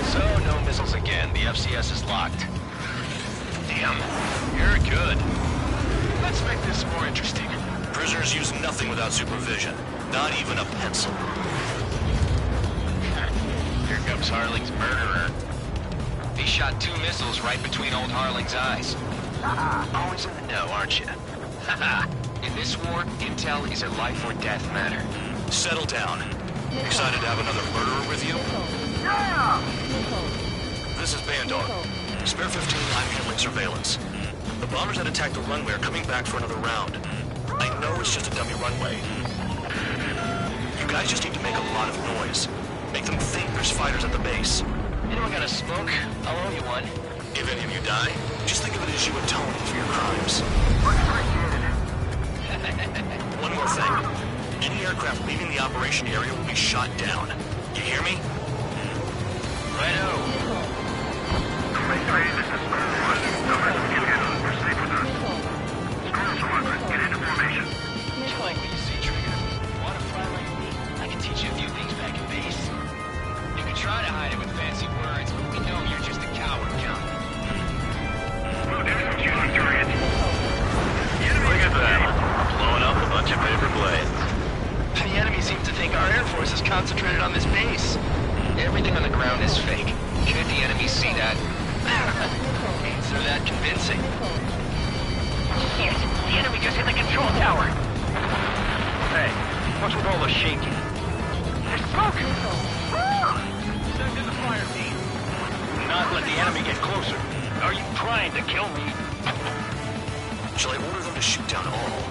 So, no missiles again. The FCS is locked. Damn. You're good. Let's make this more interesting. Prisoners use nothing without supervision. Not even a pencil. Here comes Harling's murderer. He shot 2 missiles right between old Harling's eyes. Always in the know, aren't you? In this war, intel is a life or death matter. Settle down. Excited to have another murderer with you? Yeah! This is Bandar. Spare 15, I'm handling surveillance. The bombers that attacked the runway are coming back for another round. I know it's just a dummy runway. You guys just need to make a lot of noise. Make them think there's fighters at the base. Anyone got a smoke? I'll owe you one. If any of you die, just think of it as you atone for your crimes. One more thing. Any aircraft leaving the operation area will be shot down. You hear me? Righto. This is Squad 1. Numbers, you handle it. Proceed with us. Squad 1, get into formation. You like what you see, Trigger? Want to fly like me? I can teach you a few things back in base. You can try to hide it with fancy words, but we know you're just a coward, Count. Well, there's some shooting target. Look at that. Blowing up a bunch of paper blades. The enemy seems to think our Air Force is concentrated on this base. Everything on the ground is fake. Can't the enemy see that? Ain't so that convincing. Yes, the enemy just hit the control tower. Hey, what's with all the shaking? There's smoke! Send in the fire team. Do not let the enemy get closer. Are you trying to kill me? Shall I order them to shoot down all?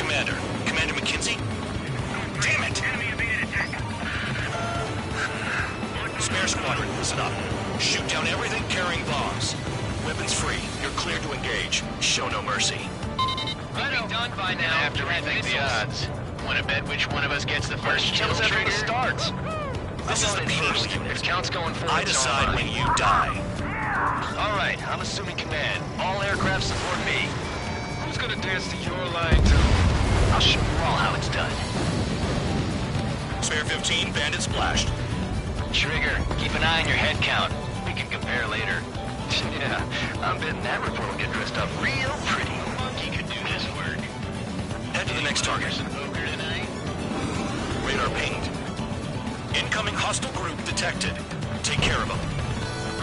Commander McKenzie? Damn it! Enemy evaded attack. Spare squadron, listen up. Shoot down everything carrying bombs. Weapons free. You're cleared to engage. Show no mercy. Righto. Done by now. After we think the odds. Want to bet which one of us gets the first kill, Kills after Trigger? the starts. This is the first unit. If Count's going forward, I decide when you die. All right, I'm assuming command. All aircraft support me. Who's gonna dance to your line, too? I'll show you all how it's done. Spare 15, bandit splashed. Trigger, keep an eye on your head count. We can compare later. Yeah, I'm betting that report will get dressed up real pretty. Monkey could do this work. Head to the next target. Poker tonight? Radar pinged. Incoming hostile group detected. Take care of them.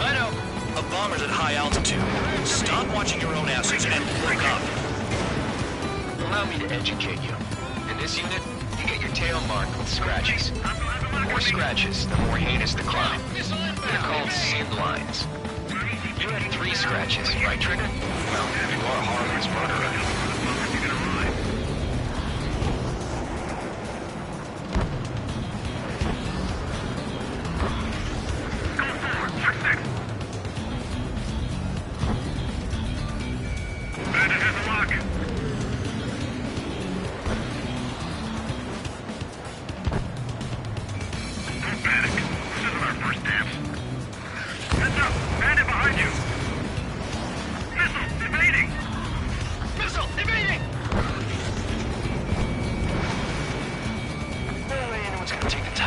Righto. A bomber's at high altitude. Stop watching your own asses and look up. Allow me to educate you. In this unit, you get your tail marked with scratches. The more scratches, the more heinous the crime. They're called sin lines. You had 3 scratches, right, Trigger? Well, you are Harlan's murderer.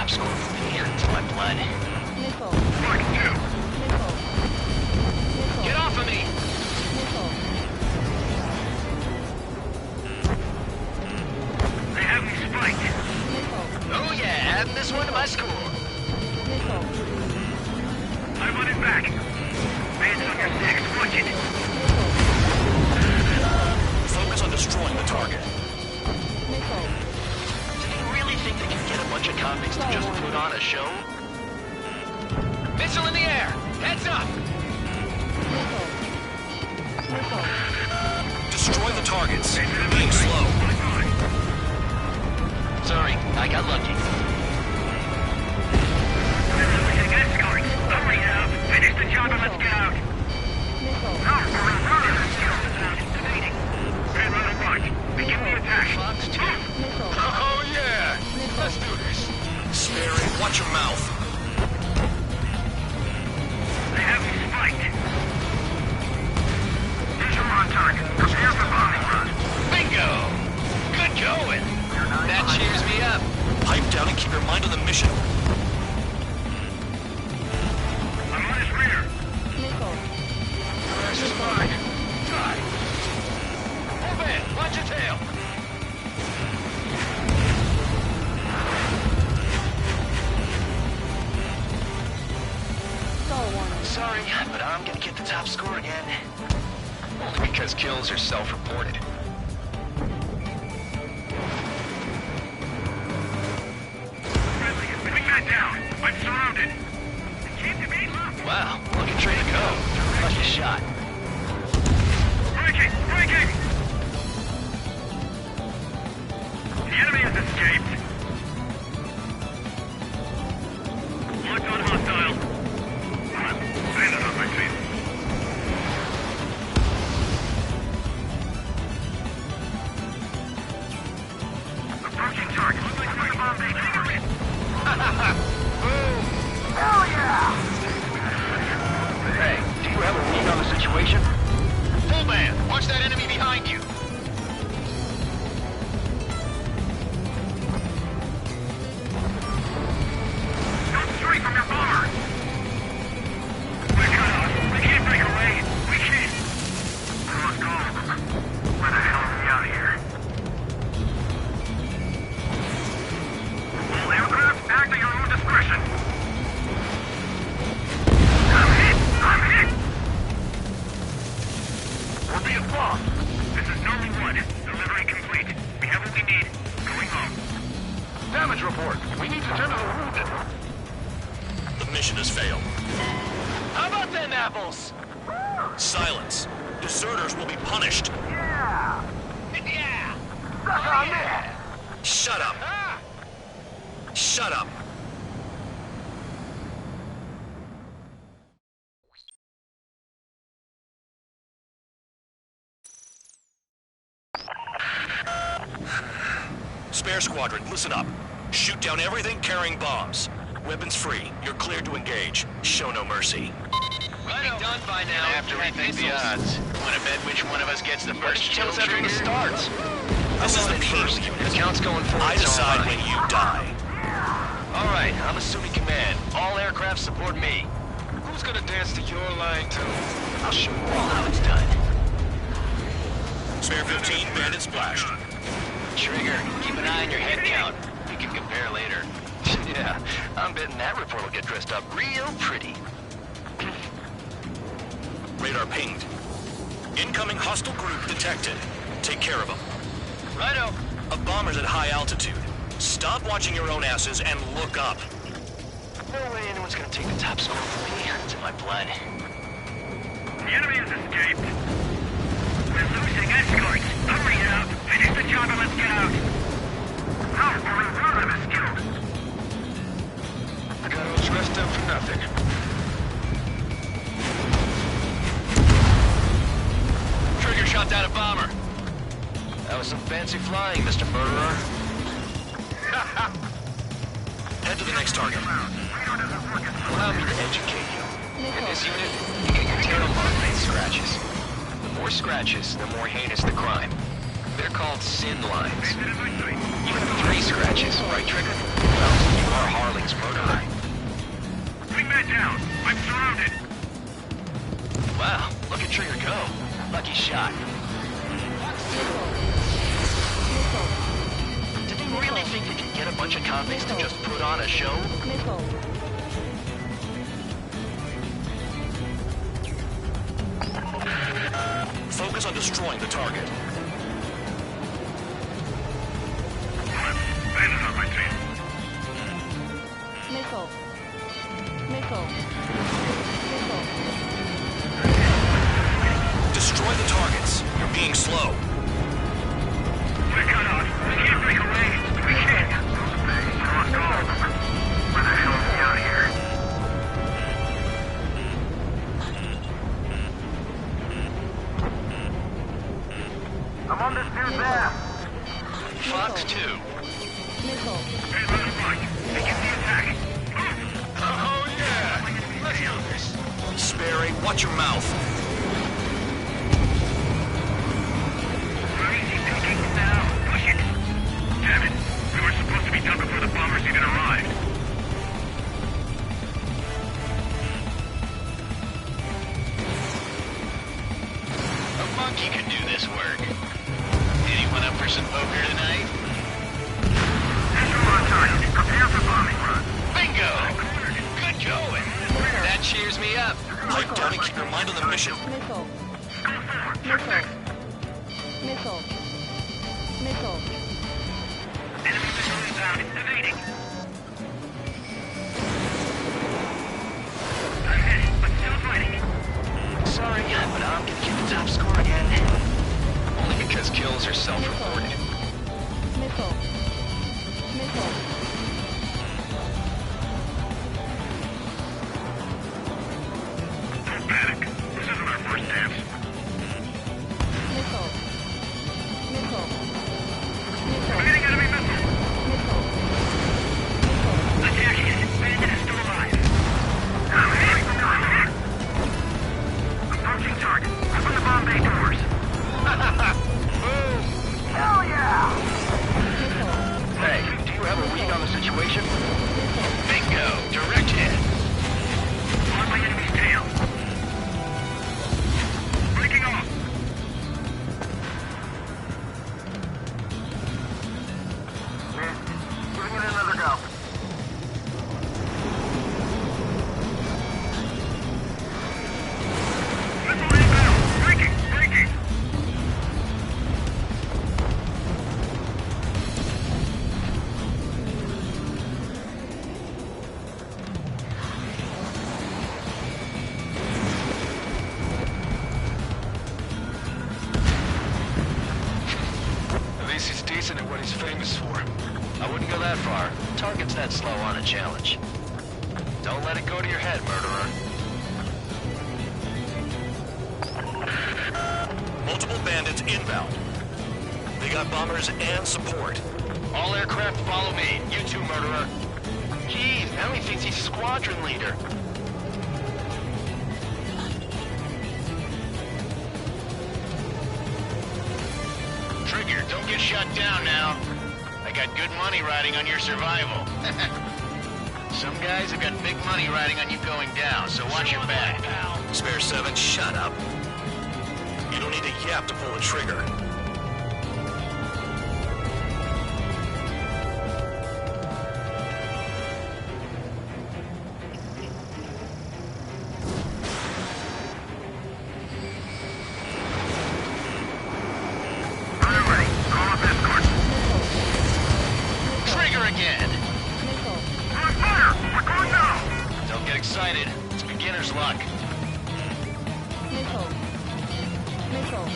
top score for me. It's my blood. Nickel. Mark 2. Nickel. Get off of me! Nickel. They have me spiked. Nickel. Oh yeah, adding this one to my score. Nickel. I'm on it back. Bands on your 6. Watch it. Focus on destroying the target. Nickel. Do you really think they can get a bunch of convicts to just put on a show? Missile in the air! Heads up! Nickel. Nickel. Destroy the targets. Being slow. Sorry, I got lucky. Losing escorts. Hurry up. Finish the job and let's get out. Nickel. No, we're running this kill sound instigating. Red run and watch. Begin the attack. Fox 2. Nickel. Oh yeah! Let's do this. Sperry, watch your mouth. They have me spiked. Visual on target. Prepare for bombing run. Bingo! Good going! That cheers me up. Pipe down and keep your mind on the mission. I'm on his rear. Nickel. This is mine. Die. Move in. Watch your tail. Stall warning. Sorry, but I'm gonna get the top score again. Only because kills are self-reported. Friendly, bring that down. I'm surrounded. Keep the beat low. Wow, look at Trey go. Lucky shot. Breaking! Breaking! The enemy has escaped. Locked on hostile. Bandit on my feet. Approaching target. Looks like we're the bomb bay. Boom! Hell yeah! Hey, do you have a read on the situation? Full man, watch that enemy behind you. Don't stray from your bomber! We're cut off. We can't break away. We can't. We must go. Where the hell are we out of here? All aircraft, act at your own discretion. I'm hit! I'm hit! We're being blocked. This is Norman 1. Delivery complete. We have what we need. Going home. Damage report. We need to tend to the wounded. The mission has failed. How about them apples? Silence. Deserters will be punished. Yeah! Yeah! Suck on this! Shut up. Shut up. Spare squadron, listen up. Shoot down everything carrying bombs. Weapons free. You're cleared to engage. Show no mercy. Right done by now. Have to rethink the odds. Want to bet which one of us gets the first Tell kill us after trigger? the starts. This is the first. first The count's going forward. I decide when you die. All right, I'm assuming command. All aircraft support me. Who's gonna dance to your line too? I'll show you all how it's done. Spare 15, bandit splashed. Trigger, keep an eye on your head count. We can compare later. Yeah, I'm betting that report will get dressed up real pretty. Radar pinged. Incoming hostile group detected. Take care of them. Righto. A bomber's at high altitude. Stop watching your own asses and look up. No way anyone's gonna take the top score from me. It's in my blood. The enemy has escaped. We're losing escorts. Hurry up. Finish the job and let's get out. No, only one of them is killed. I got all dressed up for nothing. Trigger shot down a bomber. That was some fancy flying, Mr. Murderer. Head to the next target. Allow me to educate you. In this unit, you get your tail marked with scratches. The more scratches, the more heinous the crime. They're called sin lines. Even 3 scratches, right, Trigger? Well, you are Harley I'm surrounded. Wow, look at Trigger go. Lucky shot. Did they really think they could get a bunch of convicts to just put on a show? Focus on destroying the target. Bandits on my team. Missile. Missile. Missile. Destroy the targets. You're being slow. We're cut off. We can't break away. We can't. Come on, go. Where the hell is he out of here? I'm on this dude's ass. Fox 2. Missile. Hey, let him run. Begin the attack. Oh, yeah! Let's do this. Sperry, watch your mouth. Where is he picking now? Push it. Damn it. We were supposed to be done before the bombers even arrived. A monkey could do this work. Anyone up for some poker tonight? Come on, target. Prepare for bombing run. Bingo! Good going. That cheers me up. Pipe down and keep your mind on the mission. Missile. Missile. Missile. Missile. Enemy missile inbound. Evading. I'm hit, but still fighting. Sorry, but I'm gonna get the top score again. Only because kills are self-reported. Missile. Missile. Don't panic. This isn't our first dance. Missile. Missile. Evading enemy missile. Missile. Attack it. Bandit is still alive. Approaching target. Open the bomb bay doors. Boom! Hell yeah! Hey, do you have a read on the situation? Bingo! Direct hit. On my enemy's tail. Breaking off. Giving it another go. Missile inbound. Breaking. Breaking. At least he's decent at what he's famous for. I wouldn't go that far. Target's that slow on a challenge. Don't let it go to your head, murderer. Multiple bandits inbound. They got bombers and support. All aircraft follow me. You too, murderer. Jeez, now he thinks he's squadron leader. Trigger, don't get shut down now. I got good money riding on your survival. Some guys have got big money riding on you going down, so watch your back. Spare 7, shut up. You don't need a yap to pull the trigger. Trigger again! On fire! We're going now! Don't get excited. It's beginner's luck. Missile. Missile.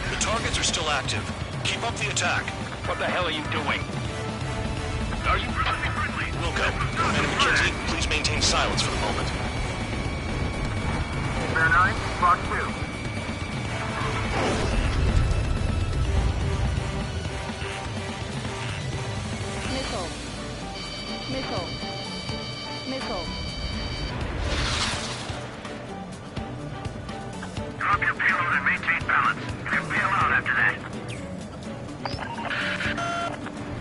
The targets are still active. Keep up the attack. What the hell are you doing? Are you... Wilco, and McKenzie, please maintain silence for the moment. Bear 9, Fox 2. Missile. Missile. Missile. Drop your payload and maintain balance. You'll bail out after that.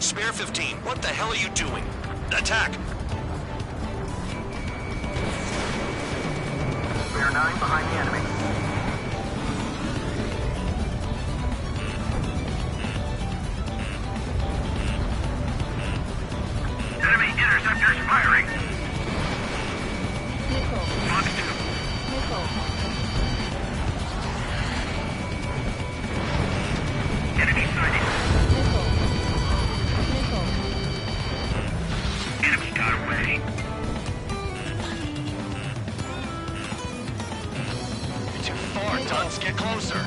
Spare 15, what the hell are you doing? Attack! 9 behind the enemy. Enemy interceptors firing. Fox 2. Enemy sighted. Enemy got away. You're too far, Tuts. Get closer.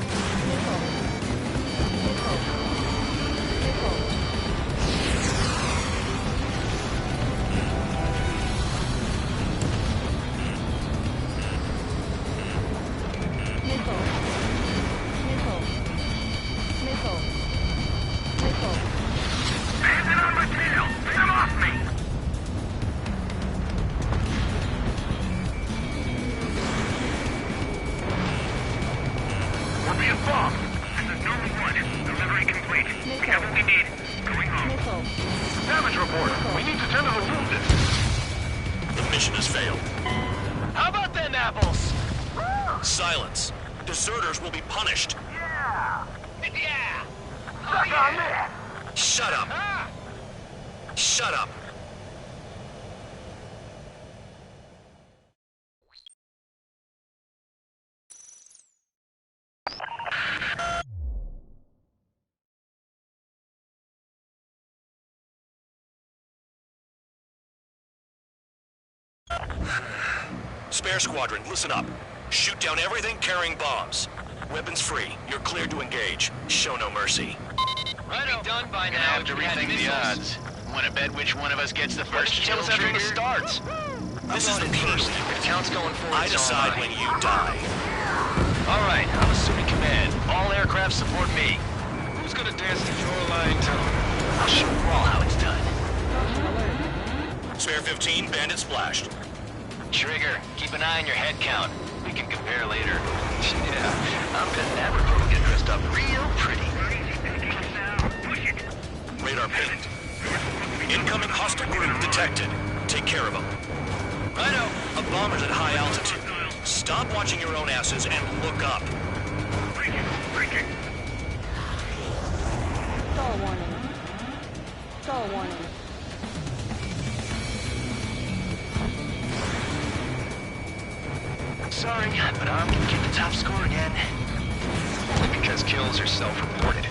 Bandit on my tail! Get him off me! We're being bombed. This is Nova 1. Delivery complete. We have what we need. Going home. Damage report. We need to tend to the wounded. The mission has failed. How about them apples? Silence. Deserters will be punished. Yeah! Yeah. Suck on that! Shut up. Shut up. Spare squadron, listen up. Shoot down everything carrying bombs. Weapons free. You're cleared to engage. Show no mercy. Right, done by now. Have to rethink the odds. Want to bet which one of us gets the first kill Tell us after trigger? the starts. This is the first. If count's going forward, I decide when you die. All right, I'm assuming command. All aircraft support me. Who's gonna dance the shoreline tone? I'll show you all how it's done. Spare 15, bandit splashed. Trigger, keep an eye on your head count. We can compare later. Yeah, I'm betting that we're gonna get dressed up real pretty. Radar pinged. Incoming hostile group detected. Take care of them. Righto. A bomber's at high altitude. Stop watching your own asses and look up. Stall warning. Stall warning. Sorry, but I'm gonna get the top score again. Only because kills are self-reported.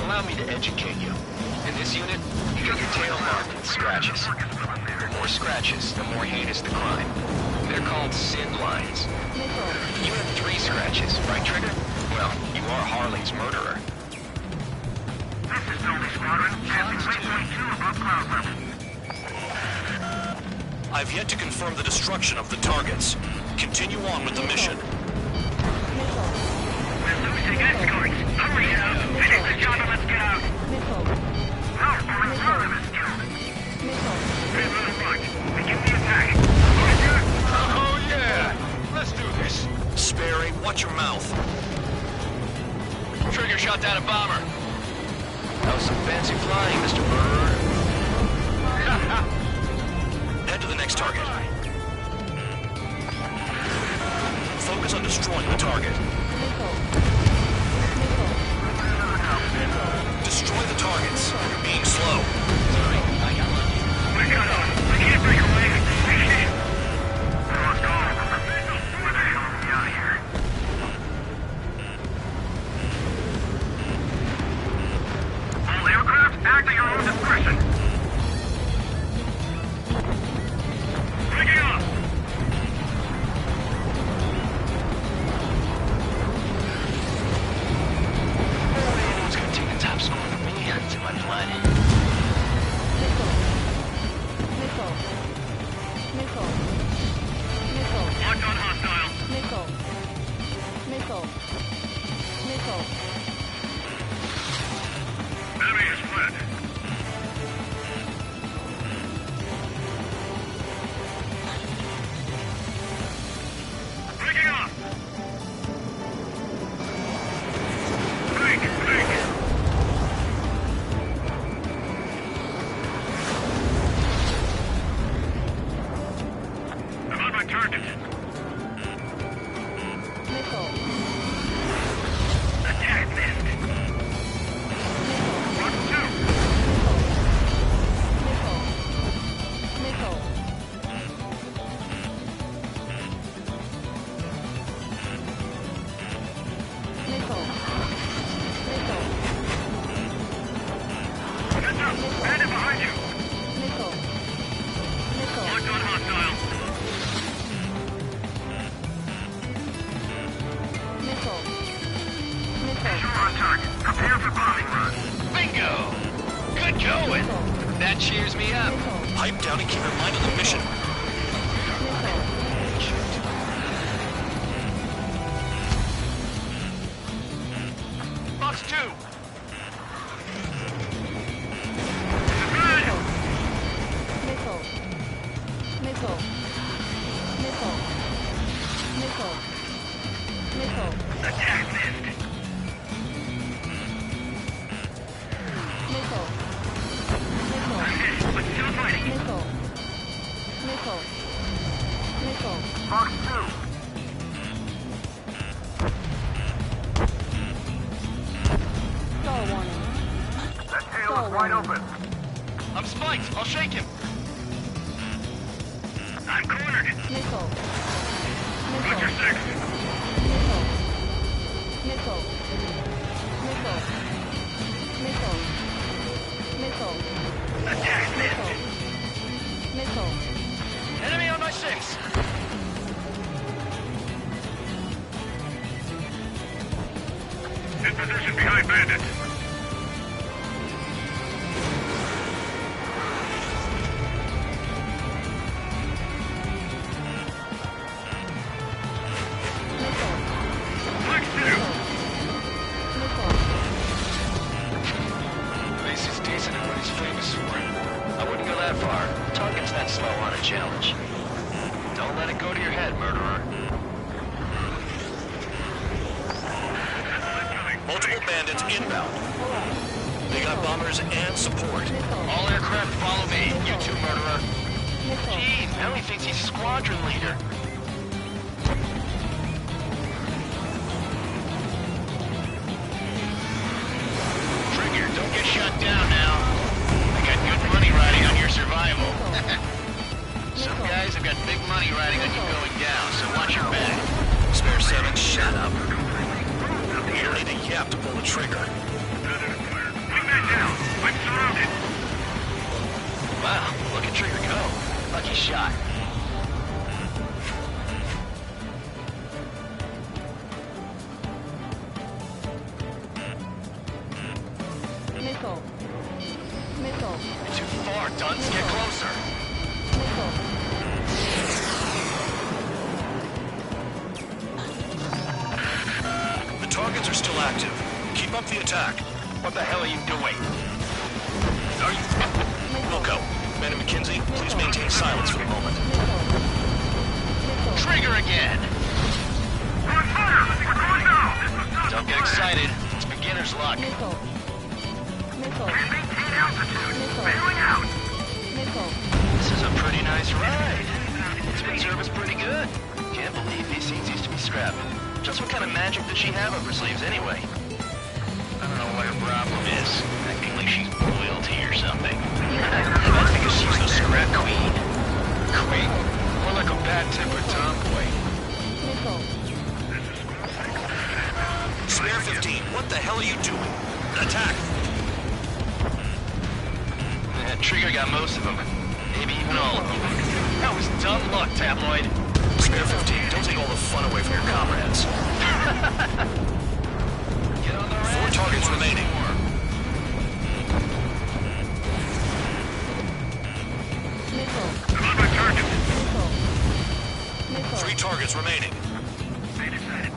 Allow me to educate you. In this unit, you get your tail marked with scratches. The more scratches, the more heinous the crime. They're called SIN lines. You have 3 scratches, right, Trigger? Well, you are Harling's murderer. This is Nova Squadron. Passing waypoint 2 above cloud level. I've yet to confirm the destruction of the targets. Continue on with the mission. We're losing escorts. Hurry up. Finish the job and let's get out. Our reserve is killed. Red Room 1. Begin the attack. Roger. Oh, yeah. Let's do this. Sperry, watch your mouth. Trigger shot down a bomber. That was some fancy flying, Mr. Murderer. Head to the next target. Focus on destroying the target. Destroy the targets. You're being slow. Sorry, I got lucky. We're cut off. We can't break away. Shit. Let's go. Where the hell are we out of here? All aircraft, act at your own discretion. Breaking up. Here's the bombing run. Bingo! Good going! That cheers me up. Pipe down and keep your mind on the mission. Box 2! Missile. Missile. Missile. Missile. Missile. Attack missed. Missile. Missile. But still fighting. Missile. Missile. Missile. Box 2. Star warning. That tail is wide open. I'm spiked! I'll shake him! I'm cornered. Missile. Roger, 6. Missile. Missile. Missile. Missile. Missile. Attack Missile. Missile. Enemy on my 6! In position behind bandit. Flex 2. This is decent at what he's famous for. I wouldn't go that far. Target's that slow on a challenge. Don't let it go to your head, murderer. Multiple bandits inbound. They got bombers and support. All aircraft follow me. You too, murderer. Jeez, now he thinks he's squadron leader. Trigger, don't get shut down now. I got good money riding on your survival. Some guys have got big money riding on you going down, so watch your back. Spare 7, shut up. You'll need a yap to pull the trigger. Wingman down. I'm surrounded. Wow, look at Trigger go. Lucky shot. Missile. Missile. You're too far, Dunce. Get closer. The targets are still active. Keep up the attack. What the hell are you doing? Are you... Wilco, Man and McKenzie, please maintain silence for the moment. Trigger again! We're on fire. We're going down. Don't get excited. It's beginner's luck. Missile. Missile. Maintain altitude. Bailing out. Missile. This is a pretty nice ride. Twin service pretty good. Can't believe these scenes used to be scrapped. Just what kind of magic does she have up her sleeves anyway? I don't know what her problem is. Acting like she's royalty or something. That's because she's the scrap queen. Queen? More like a bad-tempered tomboy. Missile. Spare 15, what the hell are you doing? Attack! Trigger got most of them. Maybe even all of them. That was dumb luck, Tabloid. Spare 15, don't take all the fun away from your comrades. Get on the 4 targets remaining. Missile. I'm on my target. Missile. Missile. 3 targets remaining. Stay decided.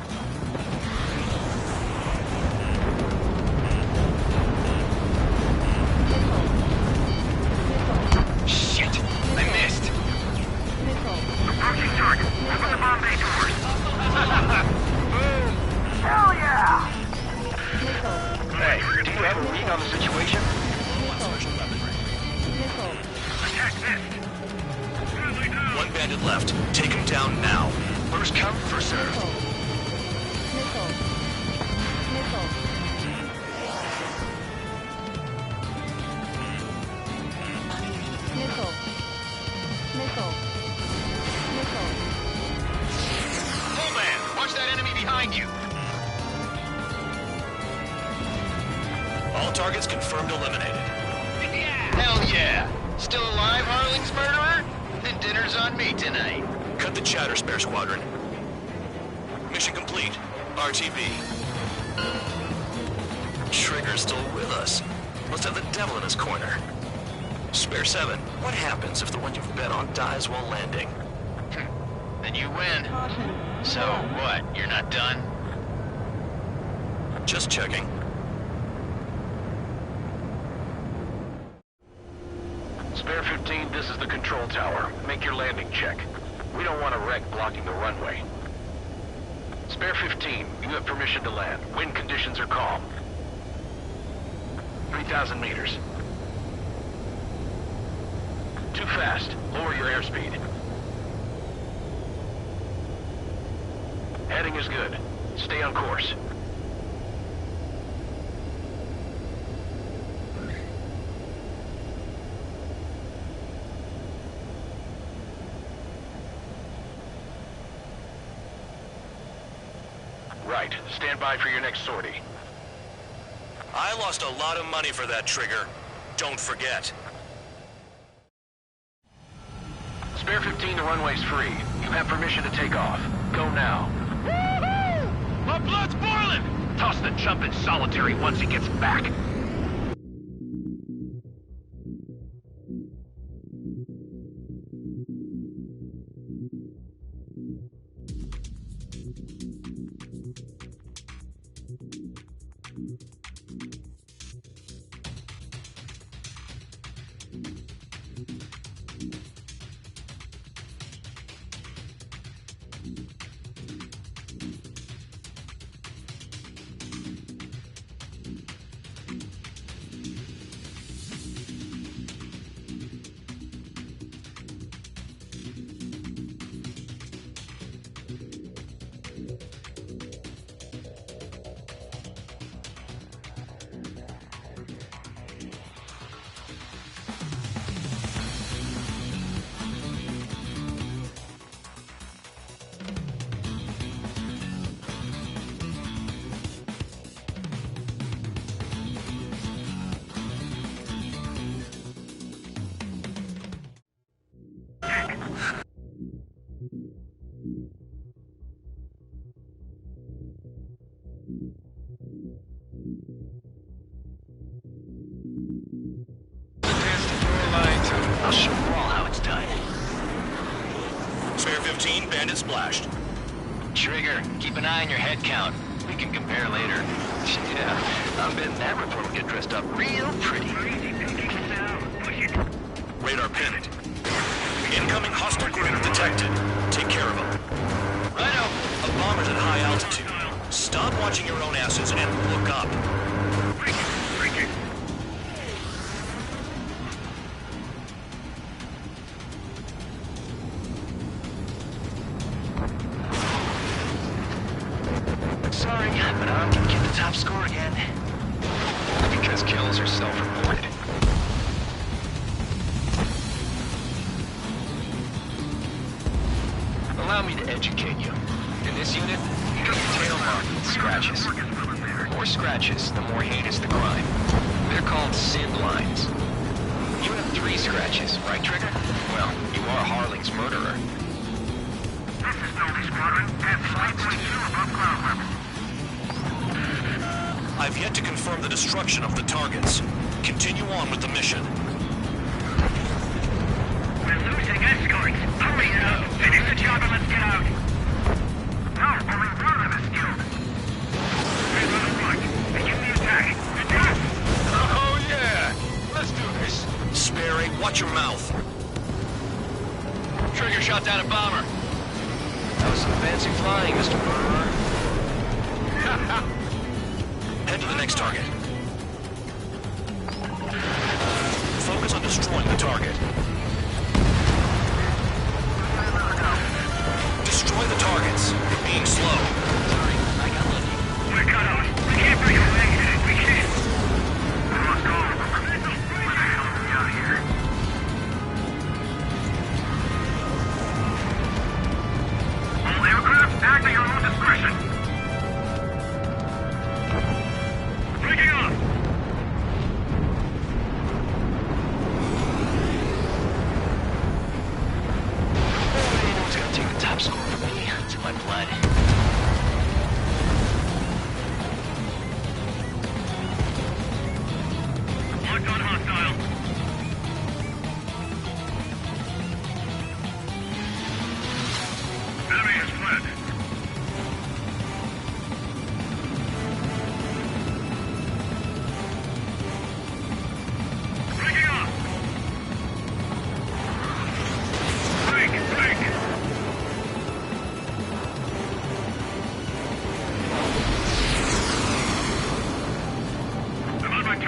Shit! I missed! Approaching target. Open the bomb bay doors. Boom! Hell yeah! Hey, do you have a read on the situation? Attack missed. 1 bandit left. Take him down now. First come, first serve. Full man, watch that enemy behind you. All targets confirmed eliminated. Hell yeah! Still alive, Harling's murderer? Then dinner's on me tonight. Cut the chatter, Spare Squadron. Mission complete. RTB. Trigger, still with us. Must have the devil in his corner. Spare 7, what happens if the one you've bet on dies while landing? Then you win. So, what? You're not done? Just checking. Spare 15, this is the control tower. Make your landing check. We don't want a wreck blocking the runway. Spare 15, you have permission to land. Wind conditions are calm. 3,000 meters. Too fast. Lower your airspeed. Heading is good. Stay on course. Right. Stand by for your next sortie. I lost a lot of money for that trigger. Don't forget. Spare 15, the runway's free. You have permission to take off. Go now. Woohoo! My blood's boiling! Toss the chump in solitary once he gets back. I'll show you all how it's done. Spare 15, bandit splashed. Trigger, keep an eye on your head count. We can compare later. Yeah, I'm betting that report will get dressed up real pretty. Radar pinned. Incoming hostile group detected. Take care of them. Righto. A bomber's at high altitude. Stop watching your own asses and look up. Sorry, but I'm gonna get the top score again. Because kills are self-reported. Allow me to educate you. In this unit, you get your tail marked with scratches. The more scratches, the more heinous the crime. They're called SIN lines. You have 3 scratches, right, Trigger? Well, you are Harling's murderer. This is Delta Squadron, at 5.2 above ground level. I've yet to confirm the destruction of the targets. Continue on with the mission. We're losing escorts. Hurry now. Finish the job and let's get out. No, only one of us killed. We're on the front. Begin the attack. Attack! Oh yeah! Let's do this. Spare 8, watch your mouth. Trigger shot down a bomber. That was some fancy flying, Mr. Murderer. Head to the next target. Focus on destroying the target. Destroy the targets. You're being slow. Sorry, I got lucky. We're cut off. We can't bring them back. We can't. We must go. Where the hell are we out here? All aircraft act at your own discretion. Bringing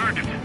target.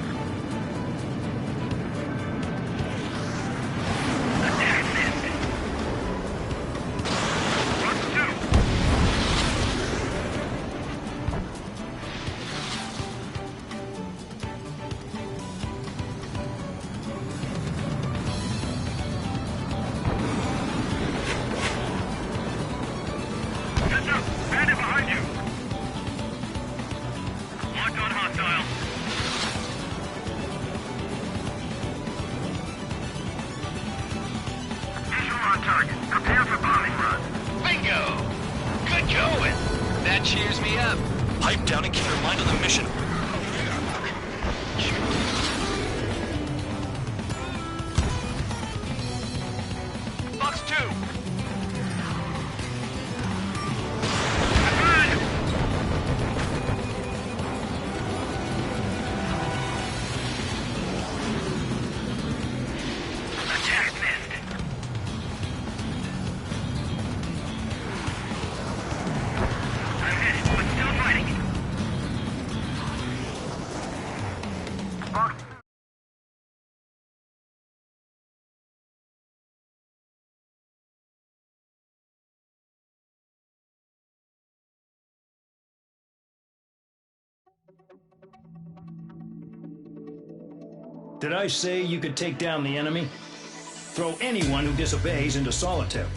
Cheers me up. Pipe down and keep your mind on the mission. Box 2. Attack missed. Did I say you could take down the enemy? Throw anyone who disobeys into solitary.